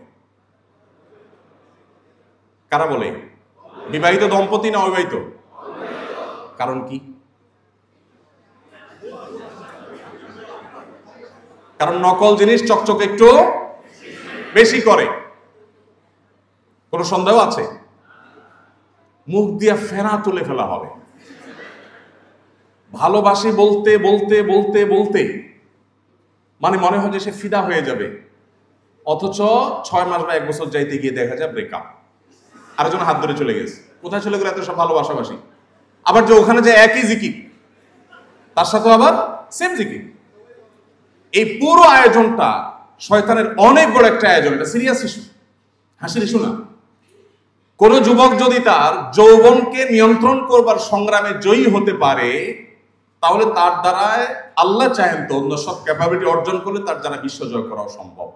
কারা বলে? বিবাহিত দম্পতি না অবিবাহিত? কারণ কি? কারণ নকল জিনিস চকচকে একটু বেশি করে। কোনো সন্দেহ আছে? মুখ দিয়া ফেনা তুলে ফেলা হবে। ভালোবাসি বলতে বলতে বলতে বলতে মানে মনে হয় যে সে ফিদা হয়ে যাবে, অথচ 6 মাস বা 1 বছর যাইতে গিয়ে দেখা যায় ব্রেকআপ, আরেকজন হাত ধরে চলে গেছে। কোথায় চলে গেল এত সব ভালোবাসাবাসি? আবার যে ওখানে যে একই জিকির, তার সাথে আবার সেম জিকির। এই পুরো আয়োজনটা শয়তানের অনেক বড় একটা আয়োজন। এটা সিরিয়াস ইস্যু, হাসির ইস্যু না। কোন যুবক যদি তার যৌবনকে নিয়ন্ত্রণ করবার সংগ্রামে জয়ী হতে পারে, তাহলে তার দ্বারায় আল্লাহ চাহেন তো অন্য সব ক্যাপাবিলিটি অর্জন করলে তার দ্বারা বিশ্বজয় করা সম্ভব।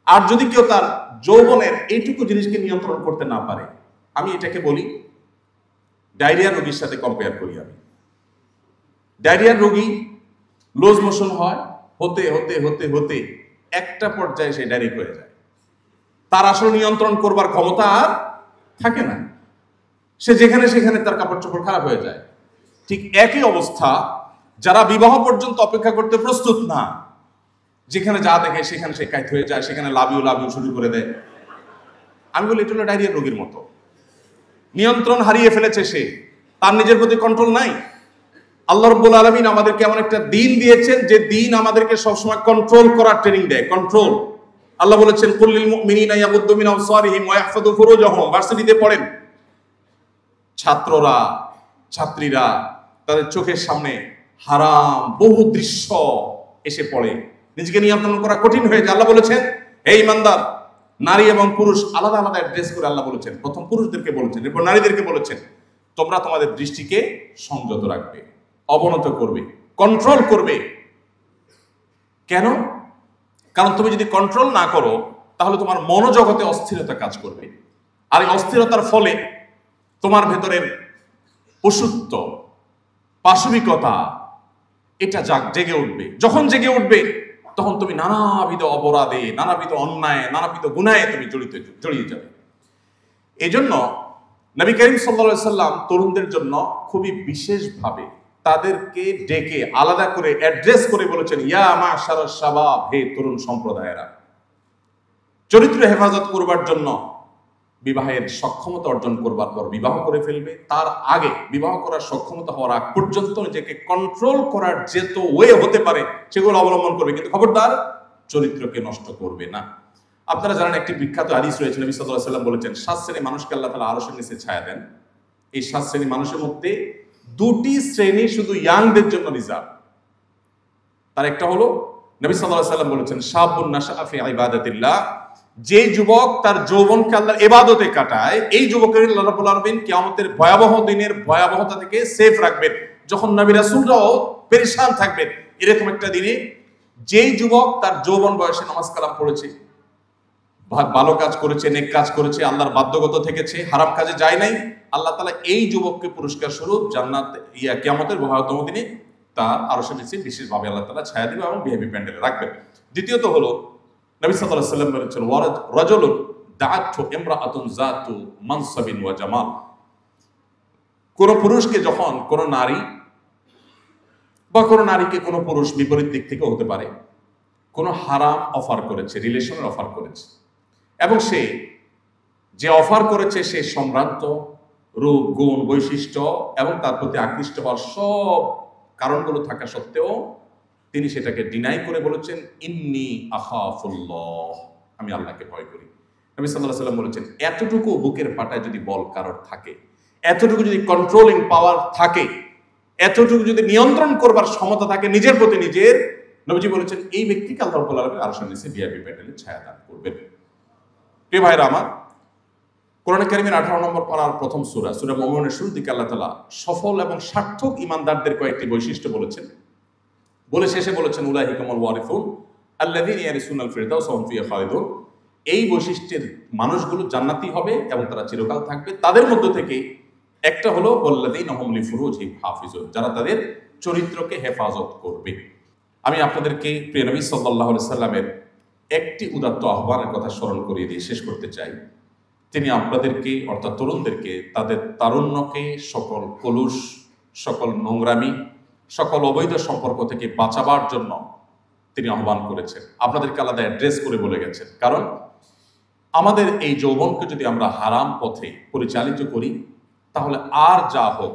আর যদি কেউ তার যৌবনের এইটুকু জিনিসকে নিয়ন্ত্রণ করতে না পারে, আমি এটাকে বলি ডায়রিয়া রোগীর সাথে কম্পেয়ার করি। আমি ডায়রিয়ার রোগী লুজ মোশন হয়, হতে হতে হতে হতে একটা পর্যায়ে সে ডায়রিক হয়ে যায়, তার আসলে নিয়ন্ত্রণ করবার ক্ষমতা আর থাকে না, সে যেখানে সেখানে তার কাপড় চোপড় খারাপ হয়ে যায়। ঠিক একই অবস্থা যারা বিবাহ পর্যন্ত অপেক্ষা করতে প্রস্তুত না, যেখানে যা দেখে সেখানে সে কাইত হয়ে যায়, সেখানে লাভ ইউ শুরু করে দেয়। আমি বলি এটা হলো ডায়রিয়ার রোগীর মতো। নিয়ন্ত্রণ হারিয়ে ফেলেছে সে, তার নিজের প্রতি কন্ট্রোল নাই। আল্লাহ রাব্বুল আলামিন আমাদেরকে এমন একটা দিন দিয়েছেন যে দিন আমাদেরকে সবসময় কন্ট্রোল করার ট্রেনিং দেয়। কন্ট্রোল, আল্লাহ বলেছেন কুল্লিল মুমিনিনা ইয়াগুদ্দু মিন আবসারিহিম ওয়া ইয়াহফাযু ফুরুজাহুম। ভার্সিটিতে পড়েন, ছাত্ররা ছাত্রীরা তাদের চোখের সামনে হারাম বহু দৃশ্য এসে পড়ে, নিজেকে নিয়ন্ত্রণ করা কঠিন হয়ে যায়। আল্লাহ বলেছেন হে ঈমানদার, নারী এবং পুরুষ আলাদা আলাদা অ্যাড্রেস করে আল্লাহ বলেছেন। প্রথম পুরুষদেরকে বলেছেন, এরপর নারীদেরকে বলেছেন তোমরা তোমাদের দৃষ্টিকে সংযত রাখবে, অবনত করবে, কন্ট্রোল করবে। কেন? কারণ তুমি যদি কন্ট্রোল না করো তাহলে তোমার মনোজগতে অস্থিরতা কাজ করবে, আর এই অস্থিরতার ফলে তোমার ভেতরের পশুত্ব, পাশবিকতা এটা জেগে উঠবে। যখন জেগে উঠবে তখন তুমি নানাবিধ অপরাধে, নানাবিধ অন্যায়, নানাবিধ গুনাহে তুমি জড়িয়ে যাবে। এই জন্য নবী করিম সাল্লাল্লাহু আলাইহি সাল্লাম তরুণদের জন্য খুবই বিশেষভাবে তাদেরকে ডেকে আলাদা করে অ্যাড্রেস করে বলেছেন ইয়া মাশারাশ শাবাব, হে তরুণ সম্প্রদায়েরা। চরিত্র হেফাজত করবার জন্য বিবাহের সক্ষমতা অর্জন করবার পর বিবাহ করে ফেলবে, তার আগে বিবাহ করার সক্ষমতা হওয়ার আগ পর্যন্ত নিজেকে কন্ট্রোল করার যেত ওয়ে হতে পারে সেগুলো অবলম্বন করবে, কিন্তু খবরদার চরিত্রকে নষ্ট করবে না। আপনারা জানেন একটি বিখ্যাত হাদিস রয়েছে, নবী সাল্লাল্লাহু আলাইহি ওয়াসাল্লাম বলেছেন 7 শ্রেণীর মানুষকে আল্লাহ তাআলা আরশের নিচে ছায়া দেন। এই 7 শ্রেণীর মানুষের মধ্যে 2টি শ্রেণী শুধু ইয়াংদের জন্য রিজার্ভ। তার একটা হলো নবী সাল্লাল্লাহু আলাইহি ওয়াসাল্লাম বলেছেন শাবুন নাশআ ফি ইবাদাতিল্লাহ, যে যুবক তার যৌবনকে আল্লাহর ইবাদতে কাটায়, এই যুবকের আল্লাহ রাব্বুল আলামিন কিয়ামতের ভয়াবহ দিনের ভয়াবহতা থেকে সেফ রাখবেন, যখন নবী রাসূলরাও পেরেশান থাকবেন। এরকম একটা দিনে যেই যুবক তার যৌবন বয়সে নামাজ কালাম পড়েছে, ভালো কাজ করেছে, নেক কাজ করেছে, আল্লাহর বাধ্যগত থেকেছে, হারাম কাজে যায় নাই, আল্লাহ তাআলা এই যুবককে পুরস্কার স্বরূপ জান্নাত কিয়ামতের ভয়াবহতম দিনে তার আরশের নিচে বিশেষভাবে আল্লাহ তাআলা ছায়া দিবেন এবং ভিআইপি প্যান্ডেলে রাখবেন। দ্বিতীয়ত হলো নবী সাল্লাল্লাহু আলাইহি ওয়াসাল্লাম বলেছেন রাজুলুন দাআতহু ইমরাআতুন যাতু মানসাবিন ওয়া জামাল। কোন পুরুষকে যখন কোন নারী বা কোন নারীকে কোন পুরুষ বিপরীত দিক থেকে হতে পারে কোন হারাম অফার করেছে, রিলেশনের অফার করেছে, এবং সে যে অফার করেছে সে সম্ভ্রান্ত রূপ, গুণ, বৈশিষ্ট্য এবং তার প্রতি আকৃষ্ট হওয়ার সব কারণগুলো থাকা সত্ত্বেও তিনি সেটাকে ডিনাই করে বলেছেন ইন্নী আখাফুল্লাহ, আমি আল্লাহকে ভয় করি। নবী সাল্লাল্লাহু আলাইহি ওয়াসাল্লাম বলেছেন এতটুকু বুকের পাটায় যদি বল কারোর থাকে, এতটুকু যদি কন্ট্রোলিং পাওয়ার থাকে, এতটুকু যদি নিয়ন্ত্রণ করবার ক্ষমতা থাকে নিজের প্রতি নিজের, নবীজি বলেছেন এই ব্যক্তিকে আল্লাহ রাব্বুল আলামিন আরশের নিচে ভিআইপি প্যান্ডেলে ছায়া দান করবেন। প্রিয় ভাইরা আমার, কোরআন কারীমের 18 নম্বর পারার প্রথম সূরা সূরা মুমিনুনের শুরুর দিকে আল্লাহ তাআলা সফল এবং সার্থক ঈমানদারদের কয়েকটি বৈশিষ্ট্য বলেছেন, বলে শেষে বলেছেন উলাইহিকামুল ওয়ারিসুন আল্লাযীনা ইয়ারিসুনাল ফিরদাউসা ওয়া হুম ফিহা খালিদুন। এই বৈশিষ্ট্যের মানুষগুলো জান্নাতি হবে এবং তারা চিরকাল থাকবে। তাদের মধ্য থেকে একটা হলো ওয়াল্লাযীনা হুম লিফুরুজিহিম হাফিজুন, যারা তাদের চরিত্রকে হেফাজত করবে। আমি আপনাদেরকে প্রিয় নবী সাল্লাল্লাহু আলাইহি সাল্লামের একটি উদাত্ত আহ্বানের কথা স্মরণ করিয়ে দিয়ে শেষ করতে চাই। তিনি আপনাদেরকে অর্থাৎ তরুণদেরকে তাদের তারুণ্যকে সকল কলুষ, সকল নোংরামি, সকল অবৈধ সম্পর্ক থেকে বাঁচাবার জন্য তিনি আহ্বান করেছেন। আপনাদেরকে আলাদা অ্যাড্রেস করে বলে গেছেন, কারণ আমাদের এই যৌবনকে যদি আমরা হারাম পথে পরিচালিত করি তাহলে আর যা হোক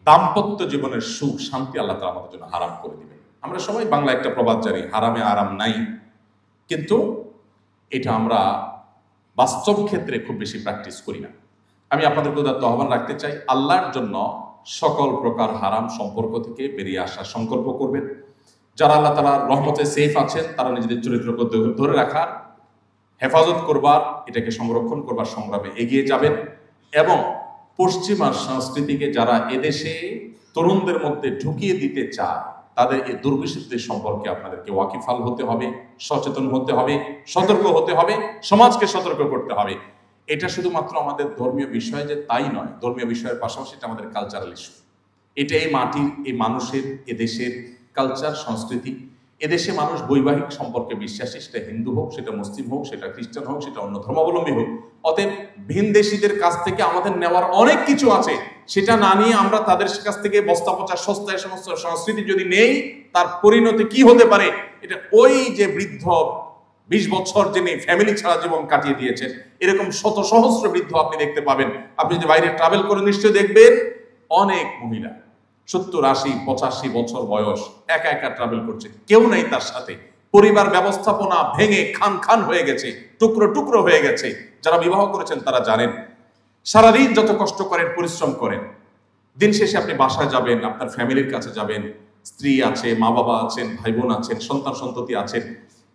দাম্পত্য জীবনের সুখ শান্তি আল্লাহ তাআলা আমাদের জন্য হারাম করে দিবেন। আমরা সবাই বাংলা একটা প্রবাদ জানি, হারামে আরাম নাই, কিন্তু এটা আমরা বাস্তব ক্ষেত্রে খুব বেশি প্র্যাকটিস করি না। আমি আপনাদেরকে উদাত্ত আহ্বান রাখতে চাই, আল্লাহর জন্য সকল প্রকার হারাম সম্পর্ক থেকে বেরিয়ে আসার সংকল্প করবেন। যারা আল্লাহ তাআলার রহমতে সেফ আছেন তারা নিজেদের চরিত্রকে ধরে রাখার, হেফাজত করবার, এটাকে সংরক্ষণ করবার সংগ্রামে এগিয়ে যাবেন। এবং পশ্চিমা সংস্কৃতিকে যারা এদেশে তরুণদের মধ্যে ঢুকিয়ে দিতে চায়, তাদের এই দুর্বিষিদ্ধি সম্পর্কে আপনাদেরকে ওয়াকিফাল হতে হবে, সচেতন হতে হবে, সতর্ক হতে হবে, সমাজকে সতর্ক করতে হবে। এটা শুধুমাত্র আমাদের ধর্মীয় বিষয় যে তাই নয়, ধর্মীয় বিষয়ের পাশাপাশি এটা আমাদের কালচারাল ইস্যু। এটা এই মাটির, এই মানুষের, এদেশের কালচার, সংস্কৃতি। এদেশে মানুষ বৈবাহিক সম্পর্কে বিশ্বাসী, সেটা হিন্দু হোক, সেটা মুসলিম হোক, সেটা খ্রিস্টান হোক, সেটা অন্য ধর্মাবলম্বী হোক। অতএব ভিনদেশীদের কাছ থেকে আমাদের নেওয়ার অনেক কিছু আছে, সেটা না নিয়ে আমরা তাদের কাছ থেকে বস্তা পচা সস্তায় সমস্ত সংস্কৃতি যদি নেই, তার পরিণতি কি হতে পারে? এটা ওই যে বৃদ্ধ 20 বছর যিনি ফ্যামিলি ছাড়া জীবন কাটিয়ে দিয়েছেন, এরকম শত সহস্র বৃদ্ধ আপনি দেখতে পাবেন। আপনি যদি বাইরে ট্রাভেল করে নিশ্চয়ই দেখবেন অনেক মহিলা 70, 80, 85 বছর বয়স একা একা ট্রাভেল করছে, কেউ নেই তার সাথে। পরিবার ব্যবস্থাপনা ভেঙে খান খান হয়ে গেছে, টুকরো টুকরো হয়ে গেছে। যারা বিবাহ করেছেন তারা জানেন, সারাদিন যত কষ্ট করেন, পরিশ্রম করেন, দিন শেষে আপনি বাসায় যাবেন, আপনার ফ্যামিলির কাছে যাবেন, স্ত্রী আছে, মা বাবা আছেন, ভাই বোন আছেন, সন্তান সন্ততি আছেন।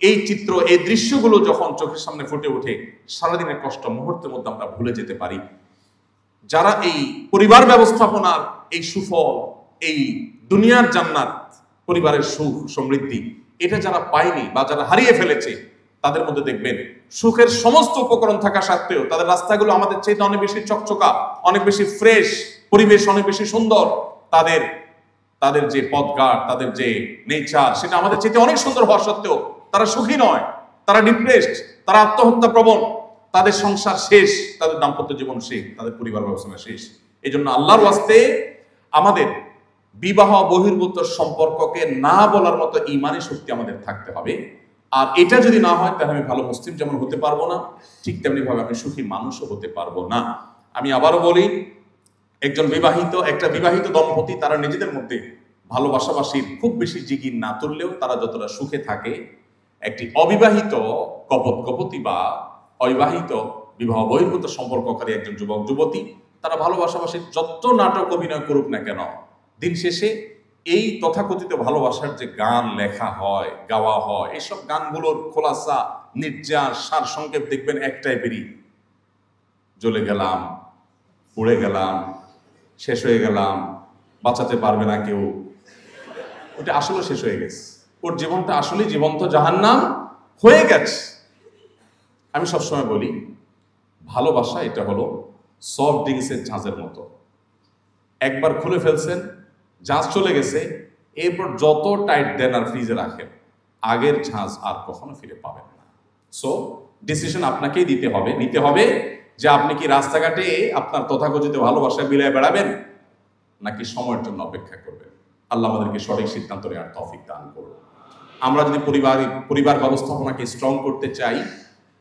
এই চিত্র, এই দৃশ্যগুলো যখন চোখের সামনে ফুটে ওঠে, সারাদিনের কষ্ট মুহূর্তের মধ্যে আমরা ভুলে যেতে পারি। যারা এই পরিবার ব্যবস্থাপনার এই সুফল, এই দুনিয়ার জান্নাত, পরিবারের সুখ সমৃদ্ধি, এটা যারা পায়নি বা যারা হারিয়ে ফেলেছে, তাদের মধ্যে দেখবেন সুখের সমস্ত উপকরণ থাকা সত্ত্বেও তাদের রাস্তাগুলো আমাদের চাইতে অনেক বেশি চকচকা, অনেক বেশি ফ্রেশ, পরিবেশ অনেক বেশি সুন্দর। তাদের যে পথঘাট, তাদের যে নেচার, সেটা আমাদের চাইতে অনেক সুন্দর হওয়া সত্ত্বেও তারা সুখী নয়, তারা ডিপ্রেসড, তারা আত্মহত্যা প্রবণ, তাদের সংসার শেষ, তাদের দাম্পত্য জীবন শেষ, তাদের পরিবার ব্যবস্থা শেষ। এই জন্য আল্লাহর ওয়াস্তে আমাদের বিবাহ বহির্ভূত সম্পর্ককে না বলার মতো ঈমানি শক্তি আমাদের থাকতে হবে। আর এটা যদি না হয়, তাহলে আমি ভালো মুসলিম যেমন হতে পারবো না, ঠিক তেমনি ভাবে আমি সুখী মানুষও হতে পারবো না। আমি আবারও বলি, একটা বিবাহিত দম্পতি তারা নিজেদের মধ্যে ভালোবাসাবাসির খুব বেশি জিগির না তুললেও তারা যতটা সুখে থাকে, একটি অবিবাহিত কপতি বা অবিবাহিত বিবাহ বহির্ভূত সম্পর্ককারী একজন যুবক যুবতী, তারা ভালোবাসাবাসির যত নাটক অভিনয় করুক না কেন, দিন শেষে এই তথাকথিত ভালোবাসার যে গান লেখা হয়, গাওয়া হয়, এইসব গানগুলোর খোলাসা, নির্যাস, সার সংক্ষেপ দেখবেন একটাই বেরি: জ্বলে গেলাম, পুড়ে গেলাম, শেষ হয়ে গেলাম, বাঁচাতে পারবে না কেউ। ওটা আসলে শেষ হয়ে গেছে, ওর জীবনটা আসলে জীবন্ত জাহান্নাম হয়ে গেছে। আমি সবসময় বলি, ভালোবাসা এটা হলো সফট ড্রিঙ্কসের ঝাঁজের মতো। একবার খুলে ফেলছেন, ঝাঁজ চলে গেছে, এরপর যত টাইট দেন আর ফ্রিজে রাখেন, আগের ঝাঁজ আর কখনো ফিরে পাবেন না। সো ডিসিশন আপনাকেই নিতে হবে যে আপনি কি রাস্তাঘাটে আপনার তথাকথিত ভালোবাসা বিলায় বেড়াবেন, নাকি সময়ের জন্য অপেক্ষা করবেন। আল্লাহ আমাদেরকে সঠিক সিদ্ধান্ত নেওয়ার তৌফিক দান করুন। আমরা যদি পরিবার ব্যবস্থাপনাকে স্ট্রং করতে চাই,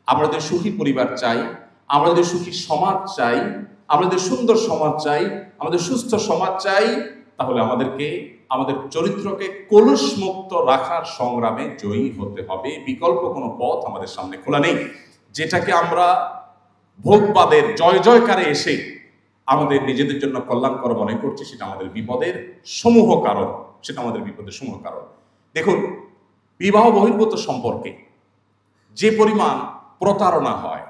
আমরা যদি সুখী পরিবার চাই, আমরা যদি সুখী সমাজ চাই, আমরা যদি সুন্দর সমাজ চাই, আমাদের সুস্থ সমাজ চাই, তাহলে আমাদেরকে আমাদের চরিত্রকে কলুষমুক্ত রাখার সংগ্রামে জয়ী হতে হবে। বিকল্প কোনো পথ আমাদের সামনে খোলা নেই। যেটাকে আমরা ভোগবাদের জয় জয়কারে এসে আমাদের নিজেদের জন্য কল্যাণকর মনে করছি, সেটা আমাদের বিপদের সমূহ কারণ। দেখুন, বিবাহ বহির্ভূত সম্পর্কে যে পরিমাণ প্রতারণা হয়,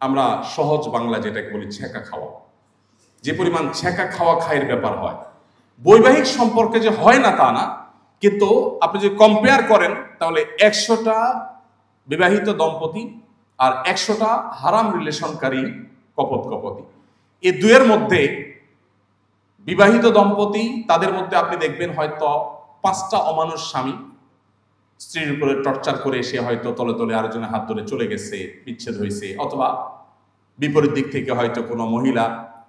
আমরা সহজ বাংলা যেটাকে বলি ছেঁকা খাওয়া, যে পরিমাণ ছেঁকা খাওয়া খায়ের ব্যাপার হয়, বৈবাহিক সম্পর্কে যে হয় না তা না, কিন্তু আপনি যদি কম্পেয়ার করেন, তাহলে 100টা বিবাহিত দম্পতি আর 100টা হারাম রিলেশনকারী কপতি, এই দুয়ের মধ্যে বিবাহিত দম্পতি, তাদের মধ্যে আপনি দেখবেন হয়তো 5টা অমানুষ স্বামী স্ত্রীর উপরে টর্চার করে সে হয়তো তলে তলে আরেকজনের হাত ধরে চলে গেছে, বিচ্ছেদ হয়েছে, অথবা বিপরীত দিক থেকে হয়তো কোনো মহিলা,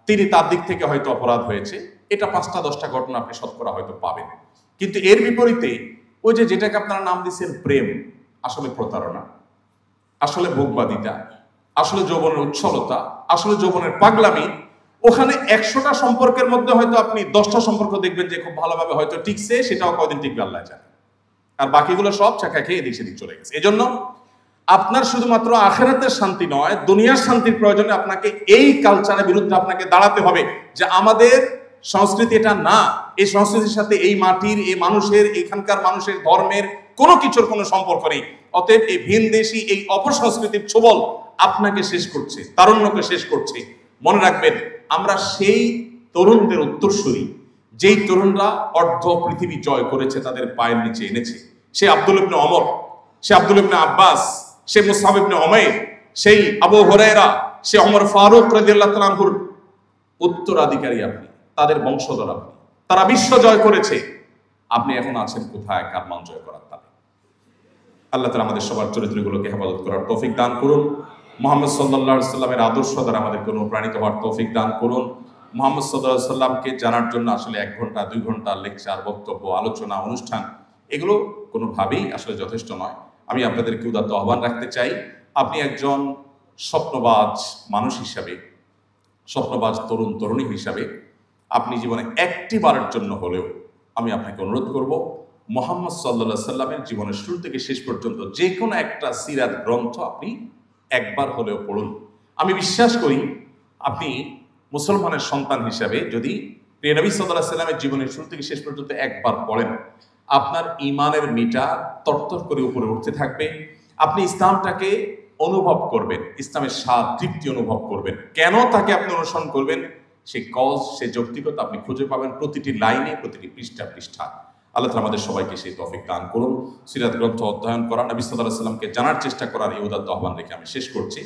তিনি তার দিক থেকে হয়তো অপরাধ হয়েছে। এটা 5টা 10টা ঘটনা আপনি শতকরা হয়তো পাবেন। কিন্তু এর বিপরীতে ওই যেটাকে আপনারা নাম দিচ্ছেন প্রেম, আসলে প্রতারণা, আসলে ভোগবাদিতা, আসলে যৌবনের উচ্ছলতা, আসলে যৌবনের পাগলামি, ওখানে 100টা সম্পর্কের মধ্যে হয়তো আপনি 10টা সম্পর্ক দেখবেন যে খুব ভালোভাবে হয়তো টিকছে, সেটাও কদিন টিকবে আল্লাহ জানে, আর বাকিগুলো সব চাকা খেয়ে এদিক সেদিক চলে গেছে। এজন্য আপনার শুধুমাত্র আখিরাতের শান্তি নয়, দুনিয়ার শান্তির প্রয়োজনে আপনাকে এই কালচারের বিরুদ্ধে আপনাকে দাঁড়াতে হবে যে আমাদের সংস্কৃতি এটা না, এই সংস্কৃতির সাথে এই মাটির, এই মানুষের, এখানকার মানুষের ধর্মের কোনো কিছুর কোনো সম্পর্ক নেই। অতএব এই ভিনদেশী, এই অপসংস্কৃতির ছোবল আপনাকে শেষ করছে, তারুণ্যকে শেষ করছে, মনে রাখবেন, আমরা সেই তরুণদের উত্তরসূরি, যেই তরুণরা অর্ধ পৃথিবী জয় করেছে, তাদের পায়ের নিচে এনেছে। সে আব্দুল ইবনে ওমর, সে আব্দুল ইবনে আব্বাস, সে মুসআব ইবনে উমাইর, সেই আবু হুরায়রা, সে ওমর ফারুক রাদিয়াল্লাহু তাআলা আনহুর উত্তরাধিকারী আপনি, তাদের বংশধর আপনি। তারা বিশ্ব জয় করেছে, আপনি এখন আছেন কোথায় কার মান জয় করার তালে? আল্লাহ তাআলা আমাদের সবার চরিত্রগুলোকে হেফাজত করার তৌফিক দান করুন। মুহাম্মদ সাল্লাল্লাহু আলাইহি সাল্লামের আদর্শ দ্বারা আমাদেরকে অনুপ্রাণিত হওয়ার তৌফিক দান করুন। মুহাম্মদ সাল্লাল্লাহু আলাইহি সাল্লামকে জানার জন্য আসলে 1 ঘন্টা 2 ঘন্টা লেকচার, বক্তব্য, আলোচনা, অনুষ্ঠান এগুলো কোনোভাবেই আসলে যথেষ্ট নয়। আমি আপনাদেরকে উদাত্ত আহ্বান রাখতে চাই, আপনি একজন স্বপ্নবাজ মানুষ হিসাবে, স্বপ্নবাজ তরুণ তরুণী হিসাবে আপনি জীবনে একটি বারের জন্য হলেও আমি আপনাকে অনুরোধ করব, মুহাম্মদ সাল্লাল্লাহু আলাইহি সাল্লামের জীবনের শুরু থেকে শেষ পর্যন্ত যে কোনো একটা সিরাত গ্রন্থ আপনি একবার হলেও পড়ুন। আমি বিশ্বাস করি আপনি মুসলমানের সন্তান হিসাবে যদি প্রিয় নবী সাল্লাল্লাহু আলাইহি সাল্লামের জীবনের শুরু থেকে শেষ পর্যন্ত একবার পড়েন, আপনার ঈমানের মিটা তরতর করে উপরে উঠতে থাকবে। আপনি ইসলামটাকে অনুভব করবেন, ইসলামের স্বাদ তৃপ্তি অনুভব করবেন। কেন তাকে আপনি অনুসরণ করবেন, সেই কজ, সেই যৌক্তিকতা আপনি খুঁজে পাবেন প্রতিটি লাইনে, প্রতিটি পৃষ্ঠা পৃষ্ঠা। আল্লাহ তাআলা আমাদের সবাইকে সেই তৌফিক দান করুন। সিরাত গ্রন্থ অধ্যয়ন করা, নবী সাল্লাল্লাহু আলাইহি সাল্লামকে জানার চেষ্টা করার এই উদাত্ত আহ্বান রেখে আমি শেষ করছি।